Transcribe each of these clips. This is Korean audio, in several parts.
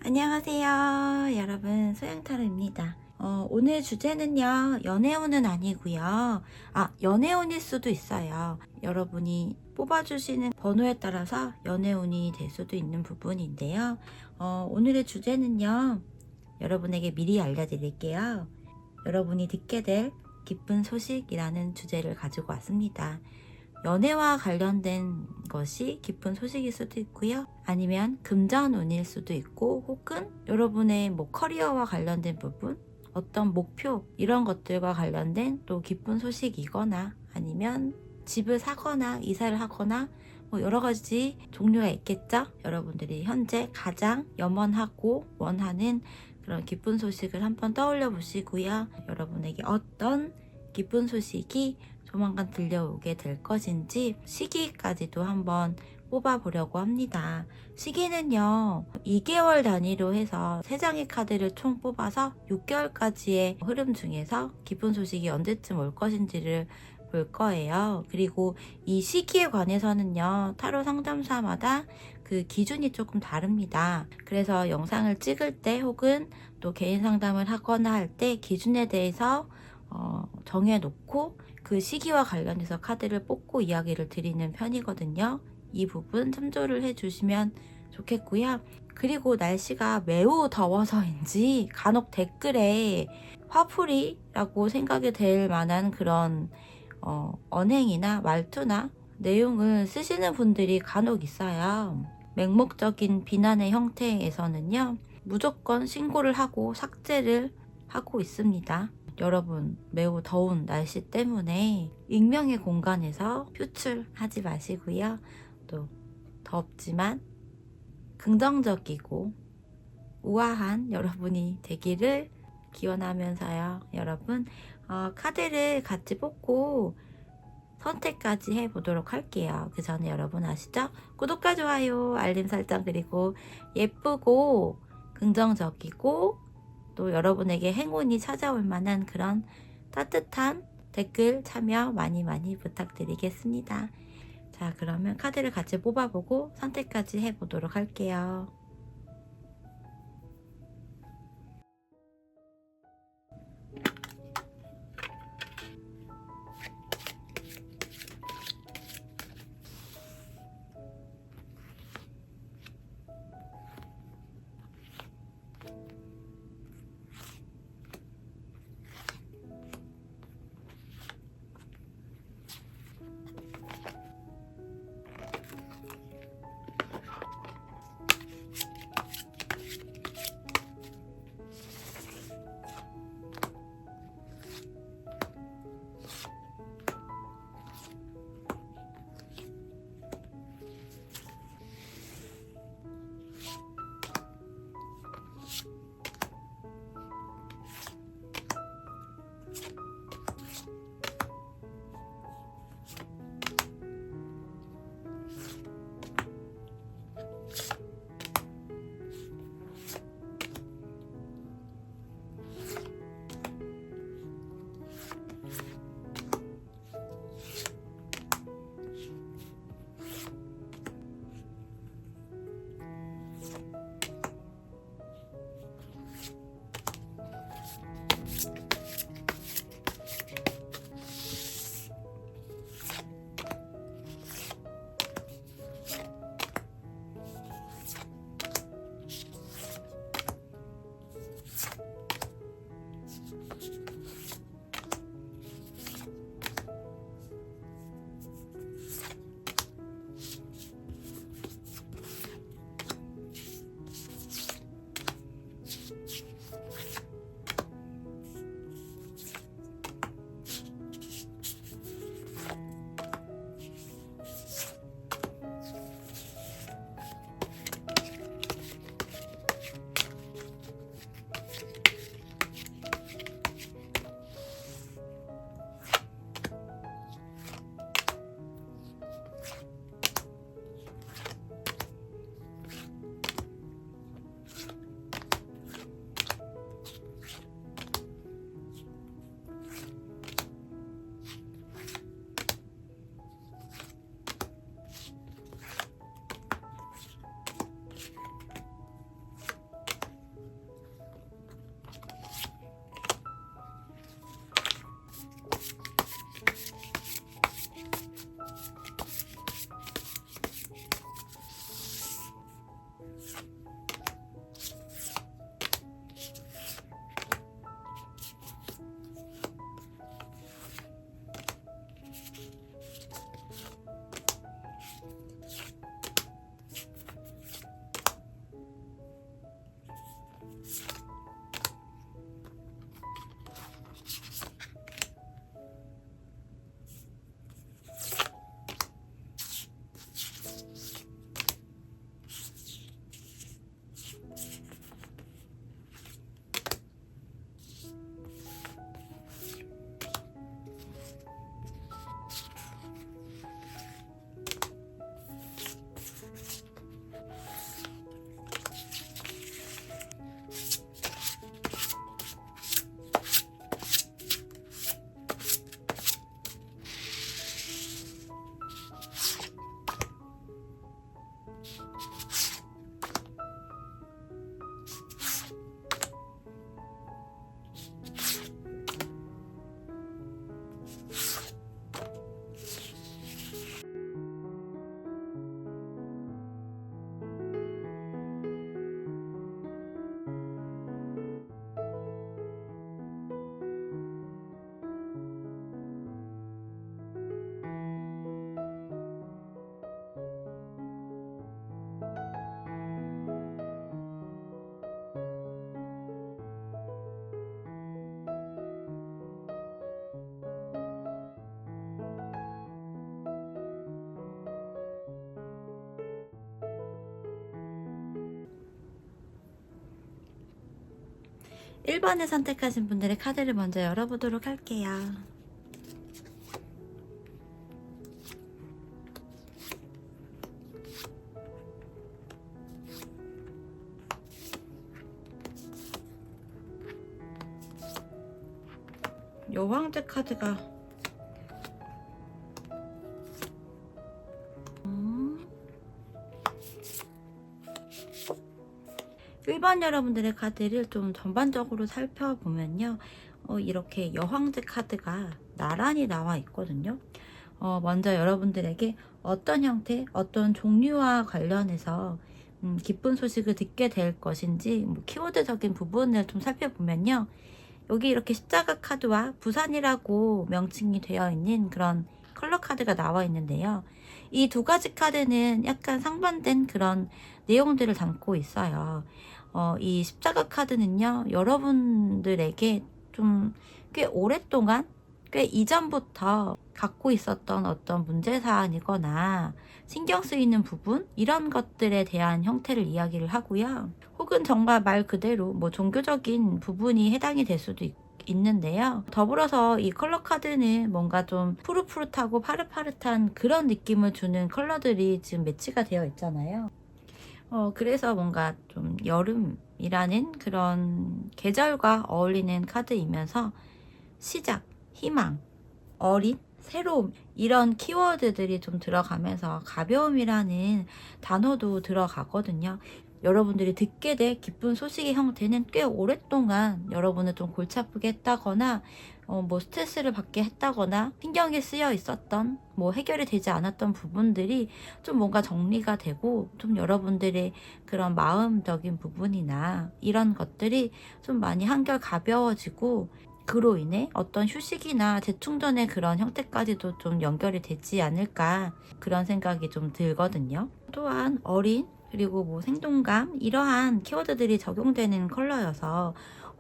안녕하세요. 여러분, 소양타로입니다. 오늘 주제는요, 연애운은 아니고요. 연애운일 수도 있어요. 여러분이 뽑아주시는 번호에 따라서 연애운이 될 수도 있는 부분인데요. 오늘의 주제는요, 여러분에게 미리 알려드릴게요. 여러분이 듣게 될 기쁜 소식이라는 주제를 가지고 왔습니다. 연애와 관련된 것이 기쁜 소식일 수도 있고요. 아니면 금전운일 수도 있고, 혹은 여러분의 커리어와 관련된 부분, 어떤 목표 이런 것들과 관련된 또 기쁜 소식이거나, 아니면 집을 사거나 이사를 하거나 여러 가지 종류가 있겠죠. 여러분들이 현재 가장 염원하고 원하는 그런 기쁜 소식을 한번 떠올려 보시고요. 여러분에게 어떤 기쁜 소식이 조만간 들려오게 될 것인지 시기까지도 한번 뽑아보려고 합니다. 시기는요, 2개월 단위로 해서 3장의 카드를 총 뽑아서 6개월까지의 흐름 중에서 기쁜 소식이 언제쯤 올 것인지를 볼 거예요. 그리고 이 시기에 관해서는요, 타로 상담사마다 그 기준이 조금 다릅니다. 그래서 영상을 찍을 때 혹은 또 개인 상담을 하거나 할 때 기준에 대해서 정해놓고 그 시기와 관련해서 카드를 뽑고 이야기를 드리는 편이거든요. 이 부분 참조를 해주시면 좋겠고요. 그리고 날씨가 매우 더워서인지 간혹 댓글에 화풀이라고 생각이 될 만한 그런 언행이나 말투나 내용을 쓰시는 분들이 간혹 있어요. 맹목적인 비난의 형태에서는요, 무조건 신고를 하고 삭제를 하고 있습니다. 여러분, 매우 더운 날씨 때문에 익명의 공간에서 표출하지 마시고요. 또 덥지만 긍정적이고 우아한 여러분이 되기를 기원하면서요. 여러분, 카드를 같이 뽑고 선택까지 해보도록 할게요. 그 전에 여러분 아시죠? 구독과 좋아요, 알림 설정, 그리고 예쁘고 긍정적이고 또 여러분에게 행운이 찾아올 만한 그런 따뜻한 댓글 참여 많이 부탁드리겠습니다. 자, 그러면 카드를 같이 뽑아보고 선택까지 해보도록 할게요. (1번을) 선택하신 분들의 카드를 먼저 열어보도록 할게요. 여왕제 카드가 1번 여러분들의 카드를 좀 전반적으로 살펴보면요. 이렇게 여왕제 카드가 나란히 나와 있거든요. 먼저 여러분들에게 어떤 형태, 어떤 종류와 관련해서 기쁜 소식을 듣게 될 것인지 키워드적인 부분을 좀 살펴보면요. 여기 이렇게 십자가 카드와 부산이라고 명칭이 되어 있는 그런 컬러 카드가 나와 있는데요. 이 두 가지 카드는 약간 상반된 그런 내용들을 담고 있어요. 이 십자가 카드는요, 여러분들에게 좀 꽤 오랫동안, 꽤 이전부터 갖고 있었던 어떤 문제사안이거나 신경 쓰이는 부분, 이런 것들에 대한 형태를 이야기를 하고요. 혹은 정말 말 그대로 뭐 종교적인 부분이 해당이 될 수도 있는데요. 더불어서 이 컬러 카드는 뭔가 좀 푸릇푸릇하고 파릇파릇한 그런 느낌을 주는 컬러들이 지금 매치가 되어 있잖아요. 그래서 뭔가 좀 여름이라는 그런 계절과 어울리는 카드이면서 시작, 희망, 어린, 새로움, 이런 키워드들이 좀 들어가면서 가벼움이라는 단어도 들어가거든요. 여러분들이 듣게 될 기쁜 소식의 형태는 꽤 오랫동안 여러분을 좀 골치 아프게 했다거나 뭐 스트레스를 받게 했다거나 신경이 쓰여 있었던 뭐 해결이 되지 않았던 부분들이 좀 뭔가 정리가 되고 좀 여러분들의 그런 마음적인 부분이나 이런 것들이 좀 많이 한결 가벼워지고 그로 인해 어떤 휴식이나 재충전의 그런 형태까지도 좀 연결이 되지 않을까, 그런 생각이 좀 들거든요. 또한 어린, 그리고 뭐 생동감, 이러한 키워드들이 적용되는 컬러여서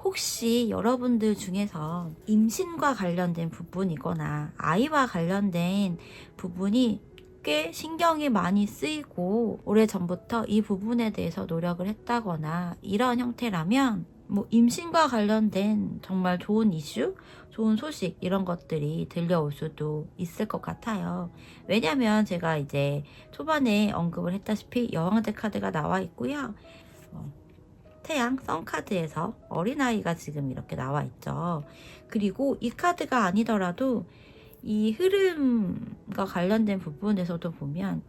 혹시 여러분들 중에서 임신과 관련된 부분이거나 아이와 관련된 부분이 꽤 신경이 많이 쓰이고 오래전부터 이 부분에 대해서 노력을 했다거나 이런 형태라면 뭐 임신과 관련된 정말 좋은 이슈, 좋은 소식, 이런 것들이 들려올 수도 있을 것 같아요. 왜냐면 제가 이제 초반에 언급을 했다시피 여왕제 카드가 나와 있고요. 태양 선카드에서 어린아이가 지금 이렇게 나와 있죠. 그리고 이 카드가 아니더라도 이 흐름과 관련된 부분에서도 보면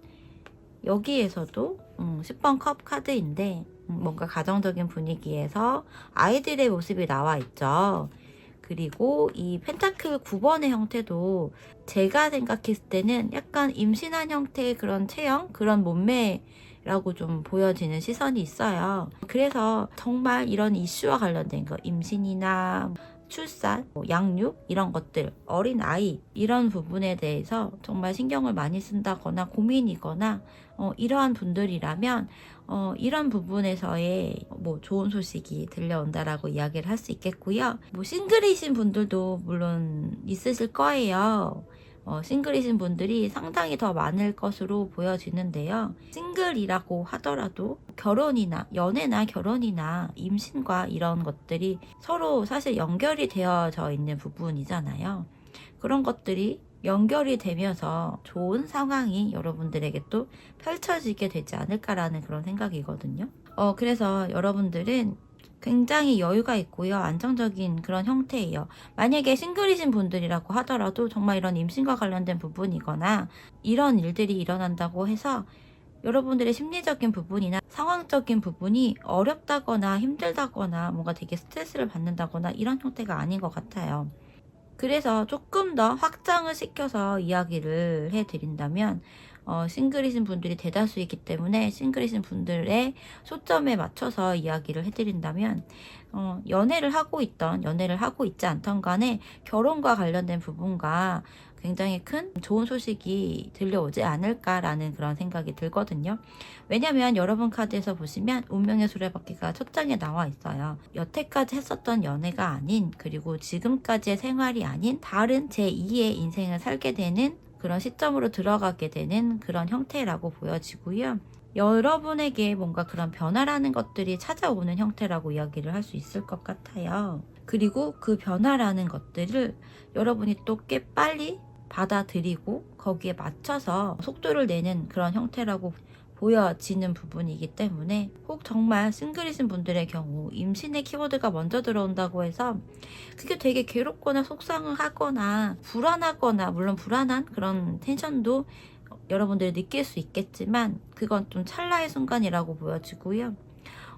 여기에서도 10번 컵 카드인데 뭔가 가정적인 분위기에서 아이들의 모습이 나와 있죠. 그리고 이 펜타클 9번의 형태도 제가 생각했을 때는 약간 임신한 형태의 그런 체형, 그런 몸매라고 좀 보여지는 시선이 있어요. 그래서 정말 이런 이슈와 관련된 거, 임신이나 출산, 양육, 이런 것들, 어린아이, 이런 부분에 대해서 정말 신경을 많이 쓴다거나 고민이거나 이러한 분들이라면 이런 부분에서의 뭐 좋은 소식이 들려온다라고 이야기를 할 수 있겠고요. 뭐 싱글이신 분들도 물론 있으실 거예요. 싱글이신 분들이 상당히 더 많을 것으로 보여지는데요. 싱글이라고 하더라도 결혼이나 연애나 결혼이나 임신과 이런 것들이 서로 사실 연결이 되어져 있는 부분이잖아요. 그런 것들이 연결이 되면서 좋은 상황이 여러분들에게 또 펼쳐지게 되지 않을까라는 그런 생각이거든요. 그래서 여러분들은 굉장히 여유가 있고요. 안정적인 그런 형태예요. 만약에 싱글이신 분들이라고 하더라도 정말 이런 임신과 관련된 부분이거나 이런 일들이 일어난다고 해서 여러분들의 심리적인 부분이나 상황적인 부분이 어렵다거나 힘들다거나 뭔가 되게 스트레스를 받는다거나 이런 형태가 아닌 것 같아요. 그래서 조금 더 확장을 시켜서 이야기를 해드린다면 싱글이신 분들이 대다수이기 때문에 싱글이신 분들의 초점에 맞춰서 이야기를 해드린다면 연애를 하고 있던 연애를 하고 있지 않던 간에 결혼과 관련된 부분과 굉장히 큰 좋은 소식이 들려오지 않을까라는 그런 생각이 들거든요. 왜냐면 여러분 카드에서 보시면 운명의 수레바퀴가 첫 장에 나와 있어요. 여태까지 했었던 연애가 아닌, 그리고 지금까지의 생활이 아닌 다른 제2의 인생을 살게 되는 그런 시점으로 들어가게 되는 그런 형태라고 보여지고요. 여러분에게 뭔가 그런 변화라는 것들이 찾아오는 형태라고 이야기를 할 수 있을 것 같아요. 그리고 그 변화라는 것들을 여러분이 또 꽤 빨리 받아들이고 거기에 맞춰서 속도를 내는 그런 형태라고 보여지는 부분이기 때문에, 혹 정말 싱글이신 분들의 경우 임신의 키워드가 먼저 들어온다고 해서 그게 되게 괴롭거나 속상하거나 불안하거나, 물론 불안한 그런 텐션도 여러분들이 느낄 수 있겠지만 그건 좀 찰나의 순간이라고 보여지고요.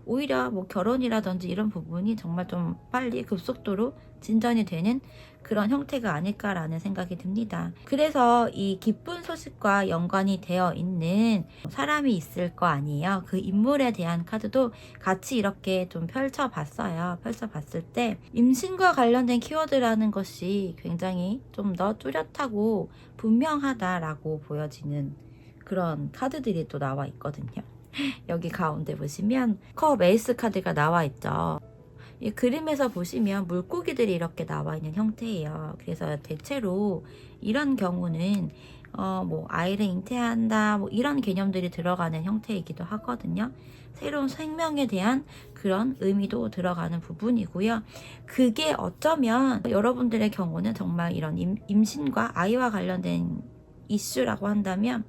오히려 뭐 결혼이라든지 이런 부분이 정말 좀 빨리 급속도로 진전이 되는 그런 형태가 아닐까라는 생각이 듭니다. 그래서 이 기쁜 소식과 연관이 되어 있는 사람이 있을 거 아니에요. 그 인물에 대한 카드도 같이 이렇게 좀 펼쳐봤어요. 펼쳐봤을 때 임신과 관련된 키워드라는 것이 굉장히 좀 더 뚜렷하고 분명하다라고 보여지는 그런 카드들이 또 나와 있거든요. 여기 가운데 보시면 컵 에이스 카드가 나와 있죠. 이 그림에서 보시면 물고기들이 이렇게 나와 있는 형태예요. 그래서 대체로 이런 경우는 뭐 아이를 잉태한다 뭐 이런 개념들이 들어가는 형태이기도 하거든요. 새로운 생명에 대한 그런 의미도 들어가는 부분이고요. 그게 어쩌면 여러분들의 경우는 정말 이런 임신과 아이와 관련된 이슈라고 한다면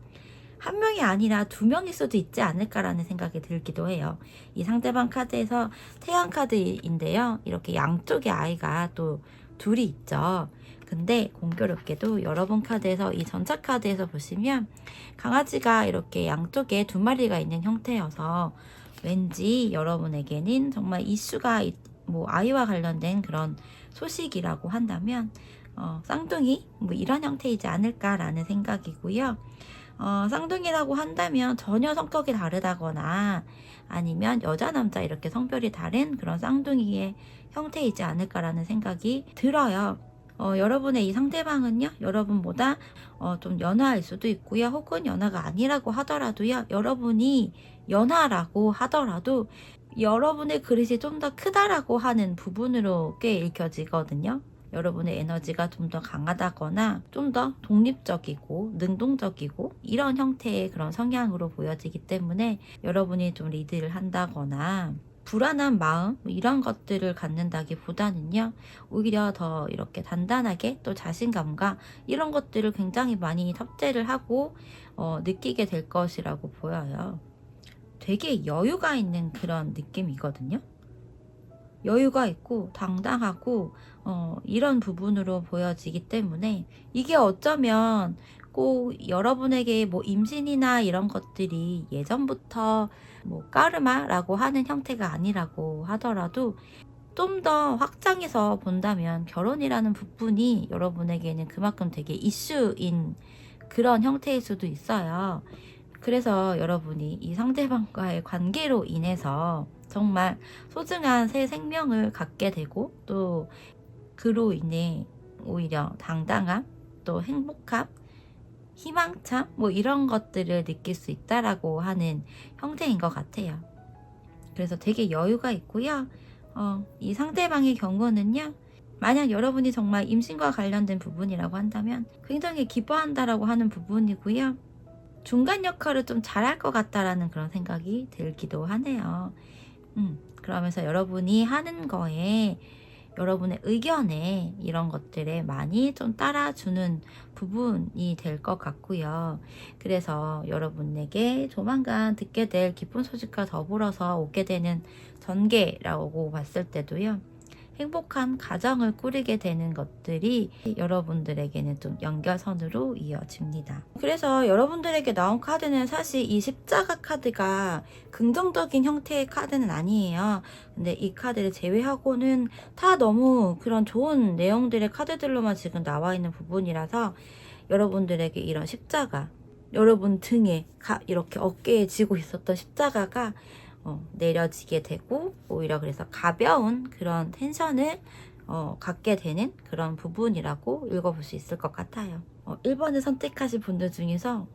한 명이 아니라 두 명일 수도 있지 않을까라는 생각이 들기도 해요. 이 상대방 카드에서 태양 카드인데요. 이렇게 양쪽에 아이가 또 둘이 있죠. 근데 공교롭게도 여러분 카드에서 이 전차 카드에서 보시면 강아지가 이렇게 양쪽에 두 마리가 있는 형태여서 왠지 여러분에게는 정말 이슈가 뭐 아이와 관련된 그런 소식이라고 한다면 쌍둥이 뭐 이런 형태이지 않을까라는 생각이고요. 쌍둥이라고 한다면 전혀 성격이 다르다거나 아니면 여자 남자 이렇게 성별이 다른 그런 쌍둥이의 형태이지 않을까라는 생각이 들어요. 여러분의 이 상대방은요, 여러분보다 좀 연하일 수도 있고요. 혹은 연하가 아니라고 하더라도요, 여러분이 연하라고 하더라도 여러분의 그릇이 좀 더 크다라고 하는 부분으로 꽤 읽혀지거든요. 여러분의 에너지가 좀 더 강하다거나 좀 더 독립적이고 능동적이고 이런 형태의 그런 성향으로 보여지기 때문에 여러분이 좀 리드를 한다거나 불안한 마음 이런 것들을 갖는다기보다는요, 오히려 더 이렇게 단단하게 또 자신감과 이런 것들을 굉장히 많이 탑재를 하고 느끼게 될 것이라고 보여요. 되게 여유가 있는 그런 느낌이거든요. 여유가 있고 당당하고 이런 부분으로 보여지기 때문에 이게 어쩌면 꼭 여러분에게 뭐 임신이나 이런 것들이 예전부터 뭐 까르마라고 하는 형태가 아니라고 하더라도 좀 더 확장해서 본다면 결혼이라는 부분이 여러분에게는 그만큼 되게 이슈인 그런 형태일 수도 있어요. 그래서 여러분이 이 상대방과의 관계로 인해서 정말 소중한 새 생명을 갖게 되고 또 그로 인해 오히려 당당함, 또 행복함, 희망참 뭐 이런 것들을 느낄 수 있다라고 하는 형태인 것 같아요. 그래서 되게 여유가 있고요. 이 상대방의 경우는요, 만약 여러분이 정말 임신과 관련된 부분이라고 한다면 굉장히 기뻐한다라고 하는 부분이고요. 중간 역할을 좀 잘할 것 같다라는 그런 생각이 들기도 하네요. 그러면서 여러분이 하는 거에, 여러분의 의견에 이런 것들에 많이 좀 따라주는 부분이 될 것 같고요. 그래서 여러분에게 조만간 듣게 될 기쁜 소식과 더불어서 오게 되는 전개라고 봤을 때도요, 행복한 가정을 꾸리게 되는 것들이 여러분들에게는 좀 연결선으로 이어집니다. 그래서 여러분들에게 나온 카드는 사실 이 십자가 카드가 긍정적인 형태의 카드는 아니에요. 근데 이 카드를 제외하고는 다 너무 그런 좋은 내용들의 카드들로만 지금 나와 있는 부분이라서 여러분들에게 이런 십자가, 여러분 등에 이렇게 어깨에 지고 있었던 십자가가 내려지게 되고, 오히려 그래서 가벼운 그런 텐션을 갖게 되는 그런 부분이라고 읽어볼 수 있을 것 같아요. 1번을 선택하신 분들 중에서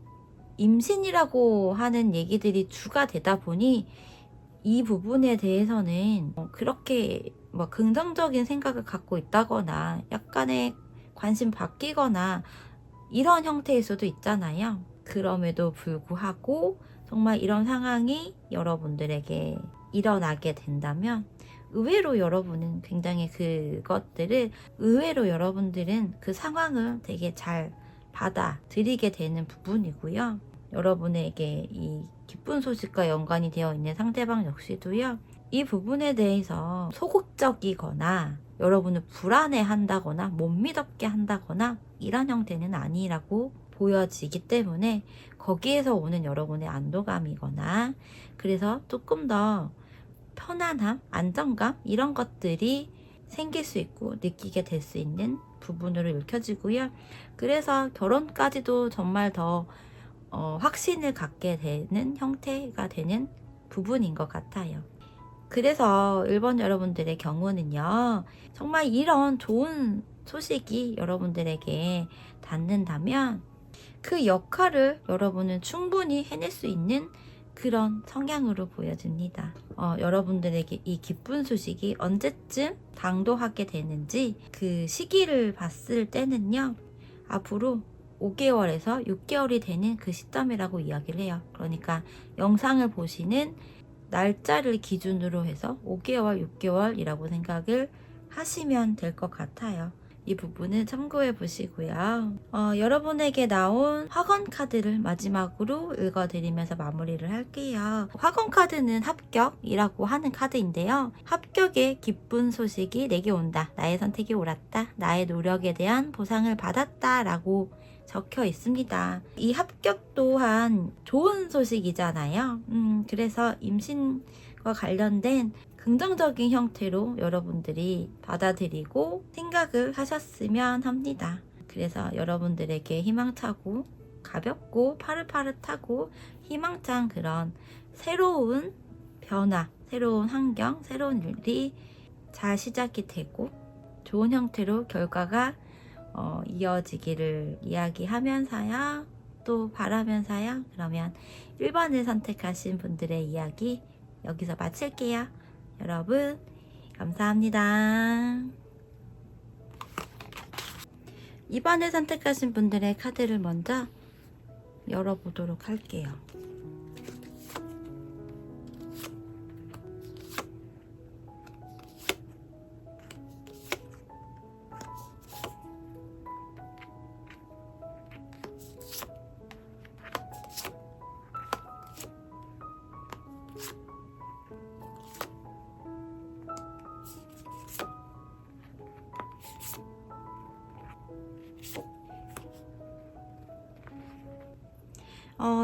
임신이라고 하는 얘기들이 주가 되다 보니 이 부분에 대해서는 그렇게 뭐 긍정적인 생각을 갖고 있다거나 약간의 관심 바뀌거나 이런 형태일 수도 있잖아요. 그럼에도 불구하고 정말 이런 상황이 여러분들에게 일어나게 된다면 의외로 여러분은 굉장히 의외로 여러분들은 그 상황을 되게 잘 받아들이게 되는 부분이고요. 여러분에게 이 기쁜 소식과 연관이 되어 있는 상대방 역시도요. 이 부분에 대해서 소극적이거나 여러분을 불안해한다거나 못 믿었게 한다거나 이런 형태는 아니라고 보여지기 때문에 거기에서 오는 여러분의 안도감이거나 그래서 조금 더 편안함, 안정감 이런 것들이 생길 수 있고 느끼게 될 수 있는 부분으로 읽혀지고요. 그래서 결혼까지도 정말 더 확신을 갖게 되는 형태가 되는 부분인 것 같아요. 그래서 1번 여러분들의 경우는요. 정말 이런 좋은 소식이 여러분들에게 닿는다면 그 역할을 여러분은 충분히 해낼 수 있는 그런 성향으로 보여집니다. 여러분들에게 이 기쁜 소식이 언제쯤 당도하게 되는지 그 시기를 봤을 때는요. 앞으로 5개월에서 6개월이 되는 그 시점이라고 이야기를 해요. 그러니까 영상을 보시는 날짜를 기준으로 해서 5개월, 6개월이라고 생각을 하시면 될 것 같아요. 이 부분은 참고해 보시고요. 여러분에게 나온 화건 카드를 마지막으로 읽어드리면서 마무리를 할게요. 화건 카드는 합격이라고 하는 카드인데요. 합격의 기쁜 소식이 내게 온다. 나의 선택이 옳았다. 나의 노력에 대한 보상을 받았다. 라고 적혀 있습니다. 이 합격 또한 좋은 소식이잖아요. 그래서 임신과 관련된 긍정적인 형태로 여러분들이 받아들이고 생각을 하셨으면 합니다. 그래서 여러분들에게 희망차고 가볍고 파릇파릇하고 희망찬 그런 새로운 변화, 새로운 환경, 새로운 일이 잘 시작이 되고 좋은 형태로 결과가 이어지기를 이야기하면서요. 또 바라면서요. 그러면 1번을 선택하신 분들의 이야기 여기서 마칠게요. 여러분 감사합니다. 2번을 선택하신 분들의 카드를 먼저 열어보도록 할게요.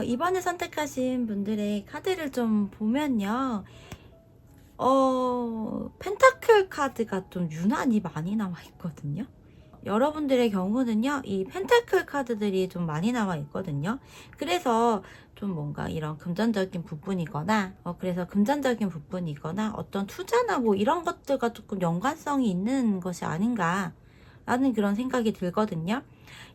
이번에 선택하신 분들의 카드를 좀 보면요. 펜타클 카드가 좀 유난히 많이 나와 있거든요. 여러분들의 경우는요, 이 펜타클 카드들이 좀 많이 나와 있거든요. 그래서 좀 뭔가 이런 금전적인 부분이거나, 어떤 투자나 뭐 이런 것들과 조금 연관성이 있는 것이 아닌가 라는 그런 생각이 들거든요.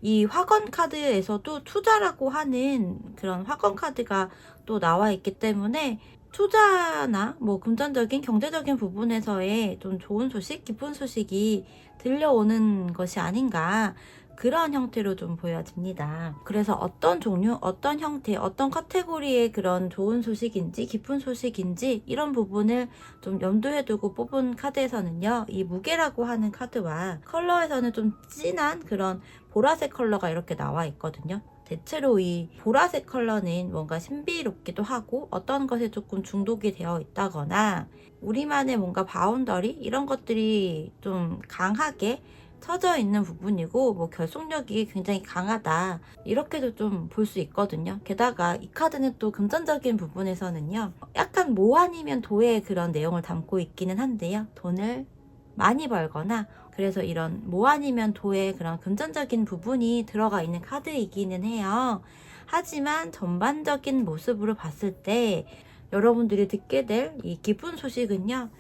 이 화건 카드에서도 투자라고 하는 그런 화건 카드가 또 나와 있기 때문에 투자나 뭐 금전적인 경제적인 부분에서의 좀 좋은 소식, 기쁜 소식이 들려오는 것이 아닌가 그런 형태로 좀 보여집니다. 그래서 어떤 종류, 어떤 형태, 어떤 카테고리의 그런 좋은 소식인지 기쁜 소식인지 이런 부분을 좀 염두에 두고 뽑은 카드에서는요. 이 무게라고 하는 카드와 컬러에서는 좀 진한 그런 보라색 컬러가 이렇게 나와 있거든요. 대체로 이 보라색 컬러는 뭔가 신비롭기도 하고 어떤 것에 조금 중독이 되어 있다거나 우리만의 뭔가 바운더리 이런 것들이 좀 강하게 쳐져 있는 부분이고 뭐 결속력이 굉장히 강하다 이렇게도 좀 볼 수 있거든요. 게다가 이 카드는 또 금전적인 부분에서는요 약간 모 아니면 도의 그런 내용을 담고 있기는 한데요. 돈을 많이 벌거나 그래서 이런 모 아니면 도의 그런 금전적인 부분이 들어가 있는 카드이기는 해요. 하지만 전반적인 모습으로 봤을 때 여러분들이 듣게 될 이 기쁜 소식은요.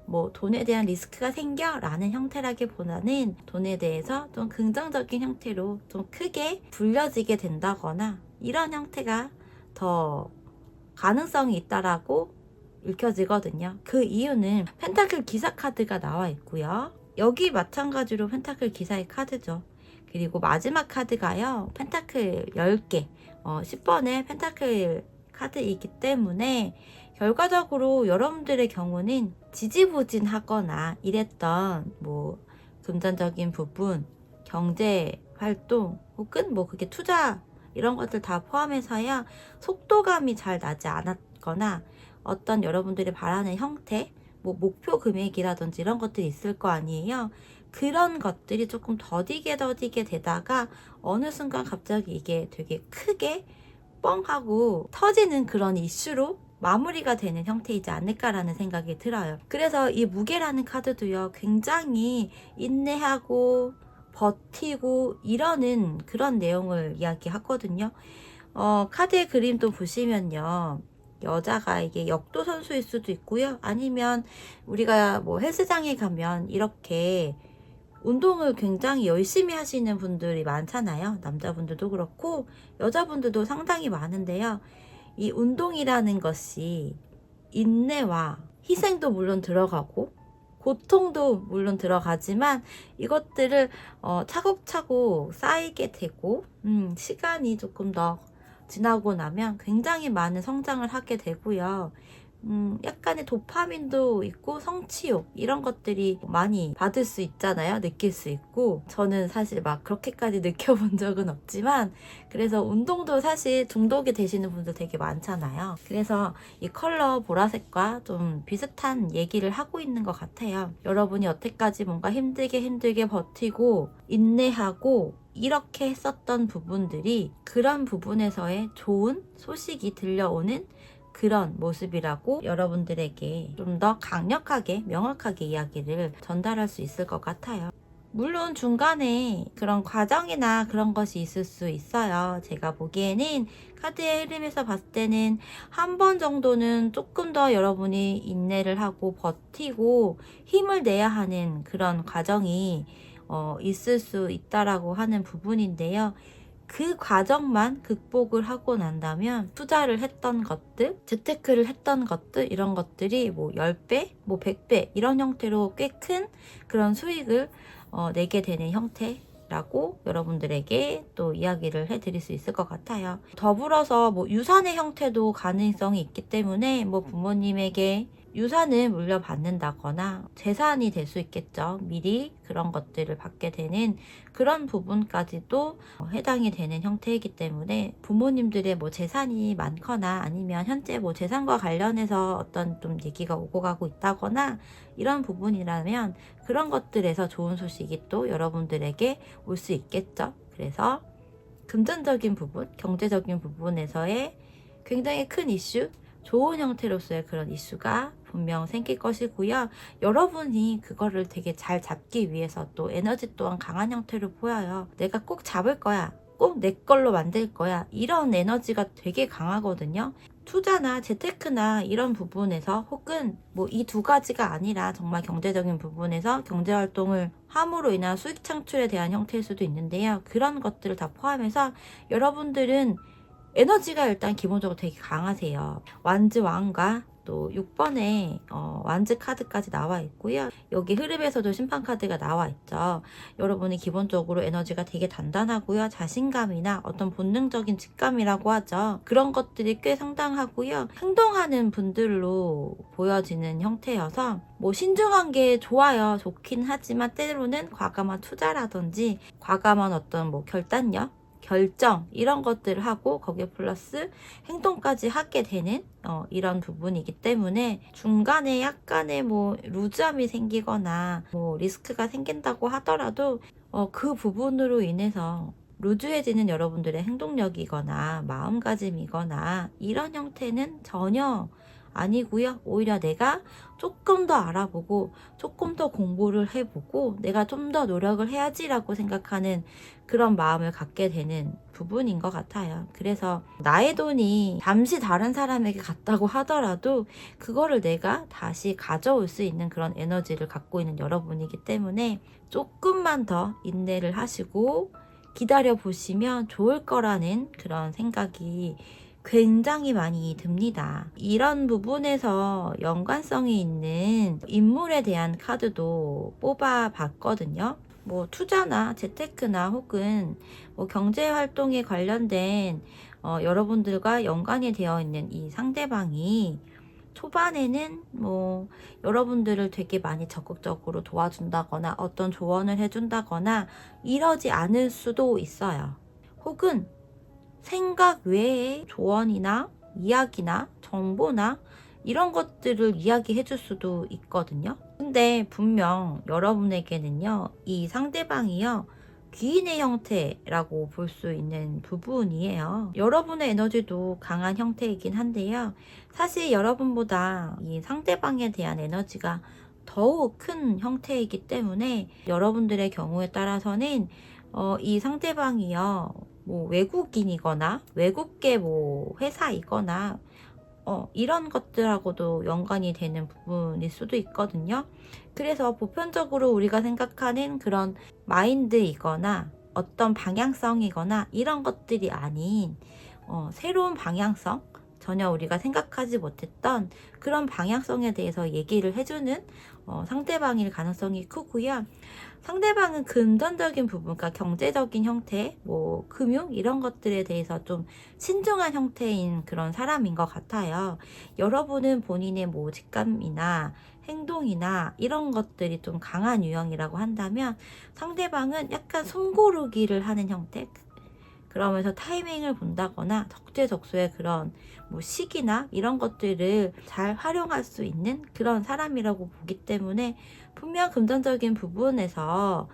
뭐 돈에 대한 리스크가 생겨 라는 형태라기보다는 돈에 대해서 좀 긍정적인 형태로 좀 크게 불려지게 된다거나 이런 형태가 더 가능성이 있다라고 읽혀지거든요. 그 이유는 펜타클 기사 카드가 나와 있고요. 여기 마찬가지로 펜타클 기사의 카드죠. 그리고 마지막 카드가요. 펜타클 10개 10번의 펜타클 카드이기 때문에 결과적으로 여러분들의 경우는 지지부진하거나 이랬던 뭐 금전적인 부분, 경제 활동 혹은 뭐 그게 투자 이런 것들 다 포함해서야 속도감이 잘 나지 않았거나 어떤 여러분들이 바라는 형태, 뭐 목표 금액이라든지 이런 것들이 있을 거 아니에요. 그런 것들이 조금 더디게 되다가 어느 순간 갑자기 이게 되게 크게 뻥 하고 터지는 그런 이슈로 마무리가 되는 형태이지 않을까라는 생각이 들어요. 그래서 이 무게라는 카드도요 굉장히 인내하고 버티고 이러는 그런 내용을 이야기하거든요. 카드의 그림도 보시면요. 여자가 이게 역도 선수일 수도 있고요. 아니면 우리가 뭐 헬스장에 가면 이렇게 운동을 굉장히 열심히 하시는 분들이 많잖아요. 남자분들도 그렇고 여자분들도 상당히 많은데요. 이 운동이라는 것이 인내와 희생도 물론 들어가고 고통도 물론 들어가지만 이것들을 차곡차곡 쌓이게 되고 시간이 조금 더 지나고 나면 굉장히 많은 성장을 하게 되고요. 약간의 도파민도 있고 성취욕 이런 것들이 많이 받을 수 있잖아요. 느낄 수 있고 저는 사실 막 그렇게까지 느껴본 적은 없지만 그래서 운동도 사실 중독이 되시는 분들 되게 많잖아요. 그래서 이 컬러 보라색과 좀 비슷한 얘기를 하고 있는 것 같아요. 여러분이 여태까지 뭔가 힘들게 버티고 인내하고 이렇게 했었던 부분들이 그런 부분에서의 좋은 소식이 들려오는 그런 모습이라고 여러분들에게 좀 더 강력하게 명확하게 이야기를 전달할 수 있을 것 같아요. 물론 중간에 그런 과정이나 그런 것이 있을 수 있어요. 제가 보기에는 카드의 흐름에서 봤을 때는 한 번 정도는 조금 더 여러분이 인내를 하고 버티고 힘을 내야 하는 그런 과정이 있을 수 있다라고 하는 부분인데요. 그 과정만 극복을 하고 난다면 투자를 했던 것들, 재테크를 했던 것들 이런 것들이 뭐 10배, 뭐 100배 이런 형태로 꽤 큰 그런 수익을 내게 되는 형태라고 여러분들에게 또 이야기를 해드릴 수 있을 것 같아요. 더불어서 뭐 유산의 형태도 가능성이 있기 때문에 뭐 부모님에게 유산을 물려받는다거나 재산이 될 수 있겠죠. 미리 그런 것들을 받게 되는 그런 부분까지도 해당이 되는 형태이기 때문에 부모님들의 뭐 재산이 많거나 아니면 현재 뭐 재산과 관련해서 어떤 좀 얘기가 오고 가고 있다거나 이런 부분이라면 그런 것들에서 좋은 소식이 또 여러분들에게 올 수 있겠죠. 그래서 금전적인 부분, 경제적인 부분에서의 굉장히 큰 이슈, 좋은 형태로서의 그런 이슈가 분명 생길 것이고요. 여러분이 그거를 되게 잘 잡기 위해서 또 에너지 또한 강한 형태로 보여요. 내가 꼭 잡을 거야. 꼭 내 걸로 만들 거야. 이런 에너지가 되게 강하거든요. 투자나 재테크나 이런 부분에서 혹은 뭐 이 두 가지가 아니라 정말 경제적인 부분에서 경제활동을 함으로 인한 수익 창출에 대한 형태일 수도 있는데요. 그런 것들을 다 포함해서 여러분들은 에너지가 일단 기본적으로 되게 강하세요. 완즈 왕과 또 6번에 완즈 카드까지 나와 있고요. 여기 흐름에서도 심판 카드가 나와 있죠. 여러분이 기본적으로 에너지가 되게 단단하고요. 자신감이나 어떤 본능적인 직감이라고 하죠. 그런 것들이 꽤 상당하고요. 행동하는 분들로 보여지는 형태여서 뭐 신중한 게 좋아요. 좋긴 하지만 때로는 과감한 투자라든지 과감한 어떤 뭐 결단력 결정 이런 것들을 하고 거기에 플러스 행동까지 하게 되는 이런 부분이기 때문에 중간에 약간의 뭐 루즈함이 생기거나 뭐 리스크가 생긴다고 하더라도 그 부분으로 인해서 루즈해지는 여러분들의 행동력이거나 마음가짐이거나 이런 형태는 전혀 아니고요. 오히려 내가 조금 더 알아보고 조금 더 공부를 해보고 내가 좀 더 노력을 해야지라고 생각하는 그런 마음을 갖게 되는 부분인 것 같아요. 그래서 나의 돈이 잠시 다른 사람에게 갔다고 하더라도 그거를 내가 다시 가져올 수 있는 그런 에너지를 갖고 있는 여러분이기 때문에 조금만 더 인내를 하시고 기다려 보시면 좋을 거라는 그런 생각이 굉장히 많이 듭니다. 이런 부분에서 연관성이 있는 인물에 대한 카드도 뽑아 봤거든요. 뭐 투자나 재테크나 혹은 뭐 경제 활동에 관련된 여러분들과 연관이 되어 있는 이 상대방이 초반에는 뭐 여러분들을 되게 많이 적극적으로 도와준다거나 어떤 조언을 해준다거나 이러지 않을 수도 있어요. 혹은 생각 외의 조언이나 이야기나 정보나 이런 것들을 이야기해 줄 수도 있거든요. 근데 분명 여러분에게는요, 이 상대방이요, 귀인의 형태라고 볼 수 있는 부분이에요. 여러분의 에너지도 강한 형태이긴 한데요. 사실 여러분보다 이 상대방에 대한 에너지가 더욱 큰 형태이기 때문에 여러분들의 경우에 따라서는 이 상대방이요, 뭐 외국인이거나 외국계 뭐 회사이거나 이런 것들하고도 연관이 되는 부분일 수도 있거든요. 그래서 보편적으로 우리가 생각하는 그런 마인드이거나 어떤 방향성이거나 이런 것들이 아닌 새로운 방향성, 전혀 우리가 생각하지 못했던 그런 방향성에 대해서 얘기를 해주는 상대방일 가능성이 크고요. 상대방은 금전적인 부분, 그러니까 경제적인 형태, 뭐 금융 이런 것들에 대해서 좀 신중한 형태인 그런 사람인 것 같아요. 여러분은 본인의 뭐 직감이나 행동이나 이런 것들이 좀 강한 유형이라고 한다면 상대방은 약간 숨고르기를 하는 형태, 그러면서 타이밍을 본다거나 적재적소의 그런 뭐 시기나 이런 것들을 잘 활용할 수 있는 그런 사람이라고 보기 때문에 분명 금전적인 부분에서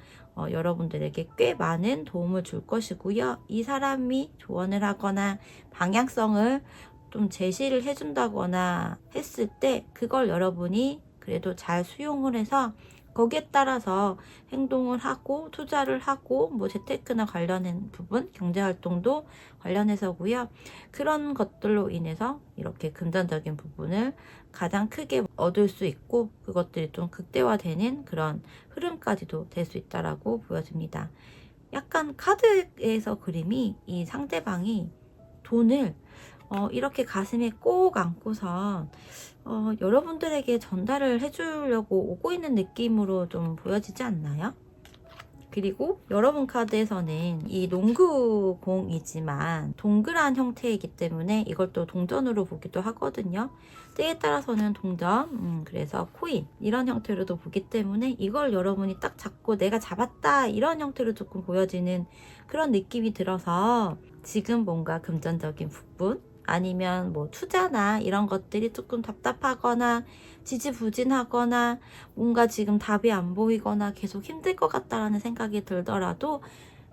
여러분들에게 꽤 많은 도움을 줄 것이고요. 이 사람이 조언을 하거나 방향성을 좀 제시를 해준다거나 했을 때 그걸 여러분이 그래도 잘 수용을 해서 거기에 따라서 행동을 하고 투자를 하고 뭐 재테크나 관련된 부분, 경제활동도 관련해서고요. 그런 것들로 인해서 이렇게 금전적인 부분을 가장 크게 얻을 수 있고 그것들이 좀 극대화되는 그런 흐름까지도 될 수 있다라고 보여집니다. 약간 카드에서 그림이 이 상대방이 돈을 이렇게 가슴에 꼭 안고선 여러분들에게 전달을 해주려고 오고 있는 느낌으로 좀 보여지지 않나요? 그리고 여러분 카드에서는 이 농구공이지만 동그란 형태이기 때문에 이걸 또 동전으로 보기도 하거든요. 때에 따라서는 동전, 그래서 코인 이런 형태로도 보기 때문에 이걸 여러분이 딱 잡고 내가 잡았다 이런 형태로 조금 보여지는 그런 느낌이 들어서 지금 뭔가 금전적인 부분 아니면 뭐 투자나 이런 것들이 조금 답답하거나 지지부진하거나 뭔가 지금 답이 안 보이거나 계속 힘들 것 같다라는 생각이 들더라도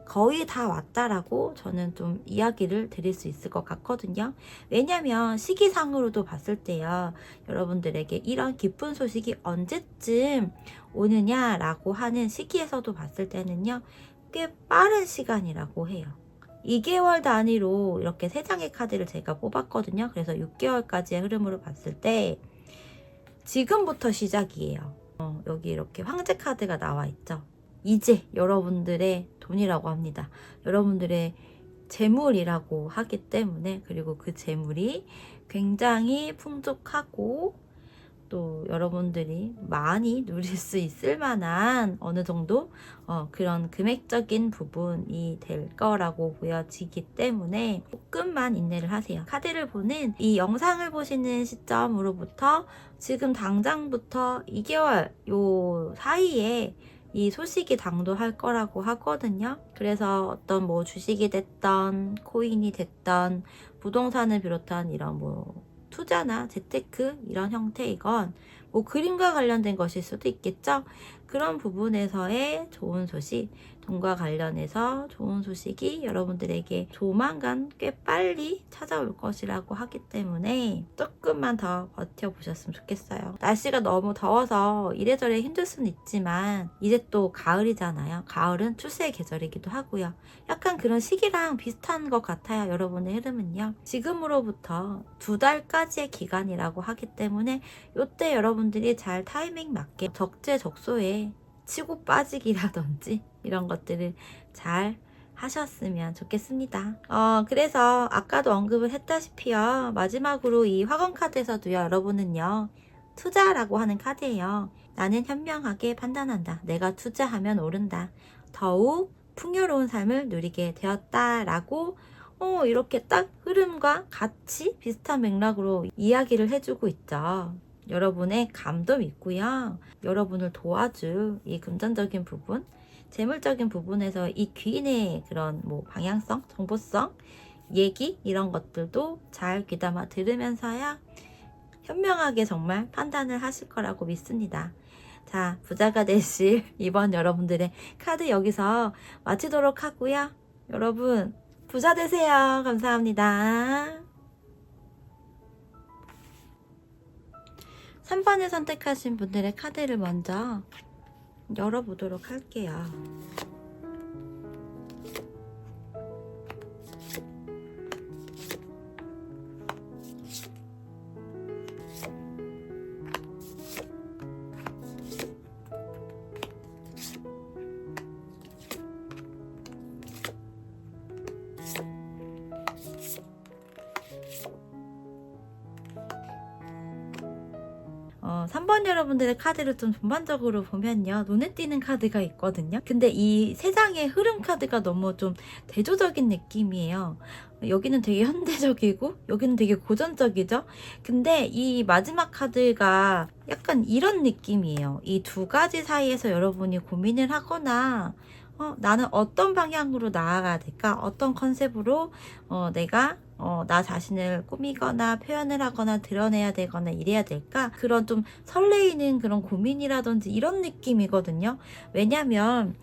거의 다 왔다라고 저는 좀 이야기를 드릴 수 있을 것 같거든요. 왜냐면 시기상으로도 봤을 때요, 여러분들에게 이런 기쁜 소식이 언제쯤 오느냐라고 하는 시기에서도 봤을 때는요, 꽤 빠른 시간이라고 해요. 2개월 단위로 이렇게 3장의 카드를 제가 뽑았거든요. 그래서 6개월까지의 흐름으로 봤을 때 지금부터 시작이에요. 여기 이렇게 황제 카드가 나와 있죠. 이제 여러분들의 돈이라고 합니다. 여러분들의 재물이라고 하기 때문에, 그리고 그 재물이 굉장히 풍족하고 또 여러분들이 많이 누릴 수 있을 만한 어느 정도 그런 금액적인 부분이 될 거라고 보여지기 때문에 조금만 인내를 하세요. 카드를 보는 이 영상을 보시는 시점으로부터 지금 당장부터 2개월 요 사이에 이 소식이 당도할 거라고 하거든요. 그래서 어떤 뭐 주식이 됐던 코인이 됐던 부동산을 비롯한 이런 뭐 투자나 재테크 이런 형태이건 뭐 그림과 관련된 것일 수도 있겠죠. 그런 부분에서의 좋은 소식, 돈과 관련해서 좋은 소식이 여러분들에게 조만간 꽤 빨리 찾아올 것이라고 하기 때문에 조금만 더 버텨보셨으면 좋겠어요. 날씨가 너무 더워서 이래저래 힘들 수는 있지만 이제 또 가을이잖아요. 가을은 출세의 계절이기도 하고요. 약간 그런 시기랑 비슷한 것 같아요. 여러분의 흐름은요. 지금으로부터 2달까지의 기간이라고 하기 때문에 이때 여러분들이 잘 타이밍 맞게 적재적소에 치고 빠지기라든지 이런 것들을 잘 하셨으면 좋겠습니다. 그래서 아까도 언급을 했다시피요. 마지막으로 이 화건 카드에서도요. 여러분은요. 투자라고 하는 카드예요. 나는 현명하게 판단한다. 내가 투자하면 오른다. 더욱 풍요로운 삶을 누리게 되었다라고 이렇게 딱 흐름과 같이 비슷한 맥락으로 이야기를 해주고 있죠. 여러분의 감도 있고요. 여러분을 도와줄 이 금전적인 부분, 재물적인 부분에서 이 귀인의 그런 뭐 방향성, 정보성, 얘기 이런 것들도 잘 귀담아 들으면서야 현명하게 정말 판단을 하실 거라고 믿습니다. 자, 부자가 되실 이번 여러분들의 카드 여기서 마치도록 하고요. 여러분 부자 되세요. 감사합니다. 3번을 선택하신 분들의 카드를 먼저 열어보도록 할게요. 어, 3번 여러분들의 카드를 좀 전반적으로 보면요. 눈에 띄는 카드가 있거든요. 근데 이 세 장의 흐름 카드가 너무 좀 대조적인 느낌이에요. 여기는 되게 현대적이고 여기는 되게 고전적이죠. 근데 이 마지막 카드가 약간 이런 느낌이에요. 이 두 가지 사이에서 여러분이 고민을 하거나 나는 어떤 방향으로 나아가야 될까? 어떤 컨셉으로 내가 나 자신을 꾸미거나 표현을 하거나 드러내야 되거나 이래야 될까? 그런 좀 설레이는 그런 고민이라든지 이런 느낌이거든요. 왜냐면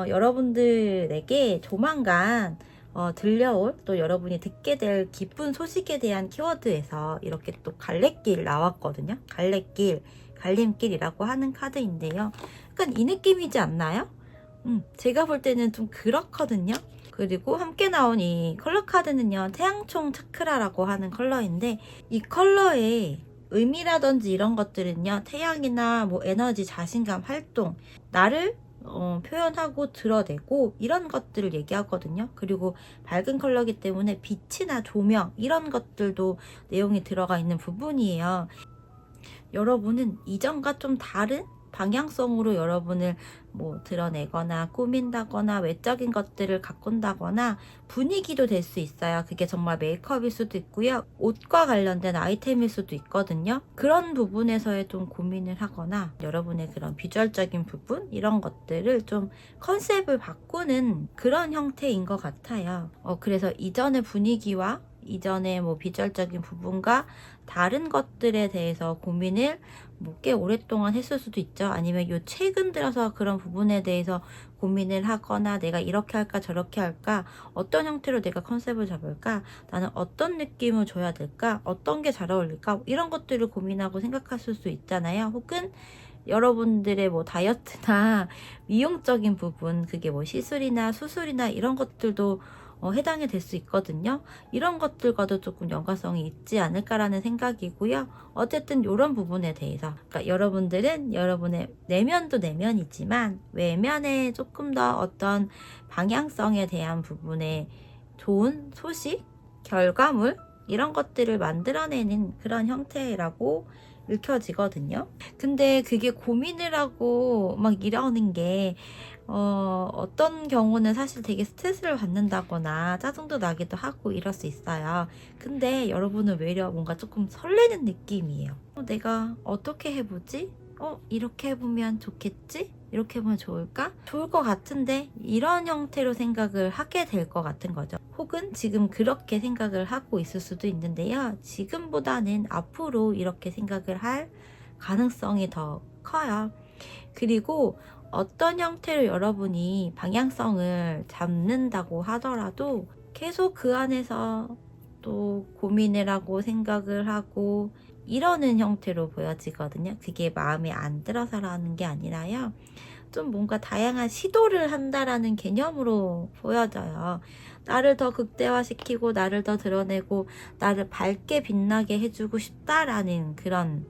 여러분들에게 조만간 들려올 또 여러분이 듣게 될 기쁜 소식에 대한 키워드에서 이렇게 또 갈래길 나왔거든요. 갈래길, 갈림길이라고 하는 카드인데요. 약간 이 느낌이지 않나요? 제가 볼 때는 좀 그렇거든요. 그리고 함께 나온 이 컬러 카드는요. 태양총 차크라라고 하는 컬러인데 이 컬러의 의미라든지 이런 것들은요. 태양이나 뭐 에너지, 자신감, 활동, 나를 표현하고 드러내고 이런 것들을 얘기하거든요. 그리고 밝은 컬러이기 때문에 빛이나 조명 이런 것들도 내용이 들어가 있는 부분이에요. 여러분은 이전과 좀 다른 방향성으로 여러분을 뭐 드러내거나 꾸민다거나 외적인 것들을 가꾼다거나 분위기도 될 수 있어요. 그게 정말 메이크업일 수도 있고요. 옷과 관련된 아이템일 수도 있거든요. 그런 부분에서의 좀 고민을 하거나 여러분의 그런 비주얼적인 부분 이런 것들을 좀 컨셉을 바꾸는 그런 형태인 것 같아요. 그래서 이전의 분위기와 이전의 뭐 비주얼적인 부분과 다른 것들에 대해서 고민을 뭐 꽤 오랫동안 했을 수도 있죠. 아니면 요 최근 들어서 그런 부분에 대해서 고민을 하거나 내가 이렇게 할까 저렇게 할까 어떤 형태로 내가 컨셉을 잡을까 나는 어떤 느낌을 줘야 될까 어떤 게 잘 어울릴까 이런 것들을 고민하고 생각하실 수 있잖아요. 혹은 여러분들의 뭐 다이어트나 미용적인 부분 그게 뭐 시술이나 수술이나 이런 것들도 해당이 될 수 있거든요. 이런 것들과도 조금 연관성이 있지 않을까라는 생각이고요. 어쨌든 이런 부분에 대해서 그러니까 여러분들은 여러분의 내면도 내면이지만 외면에 조금 더 어떤 방향성에 대한 부분에 좋은 소식, 결과물 이런 것들을 만들어내는 그런 형태라고 읽혀지거든요. 근데 그게 고민을 하고 막 이러는 게 어떤 경우는 사실 되게 스트레스를 받는다거나 짜증도 나기도 하고 이럴 수 있어요. 근데 여러분은 외려 뭔가 조금 설레는 느낌이에요. 내가 어떻게 해보지? 이렇게 해보면 좋겠지? 이렇게 하면 좋을까? 좋을 것 같은데 이런 형태로 생각을 하게 될 것 같은 거죠. 혹은 지금 그렇게 생각을 하고 있을 수도 있는데요. 지금보다는 앞으로 이렇게 생각을 할 가능성이 더 커요. 그리고 어떤 형태로 여러분이 방향성을 잡는다고 하더라도 계속 그 안에서 또 고민을 하고 생각을 하고 이러는 형태로 보여지거든요. 그게 마음에 안 들어서라는 게 아니라요. 좀 뭔가 다양한 시도를 한다라는 개념으로 보여져요. 나를 더 극대화시키고 나를 더 드러내고 나를 밝게 빛나게 해주고 싶다라는 그런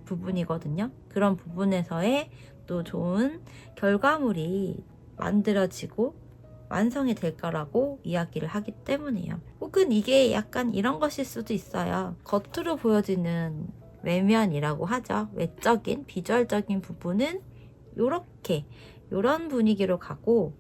부분이거든요. 그런 부분에서의 또 좋은 결과물이 만들어지고 완성이 될 거라고 이야기를 하기 때문이에요. 혹은 이게 약간 이런 것일 수도 있어요. 겉으로 보여지는 외면이라고 하죠. 외적인 비주얼적인 부분은 요런 분위기로 가고,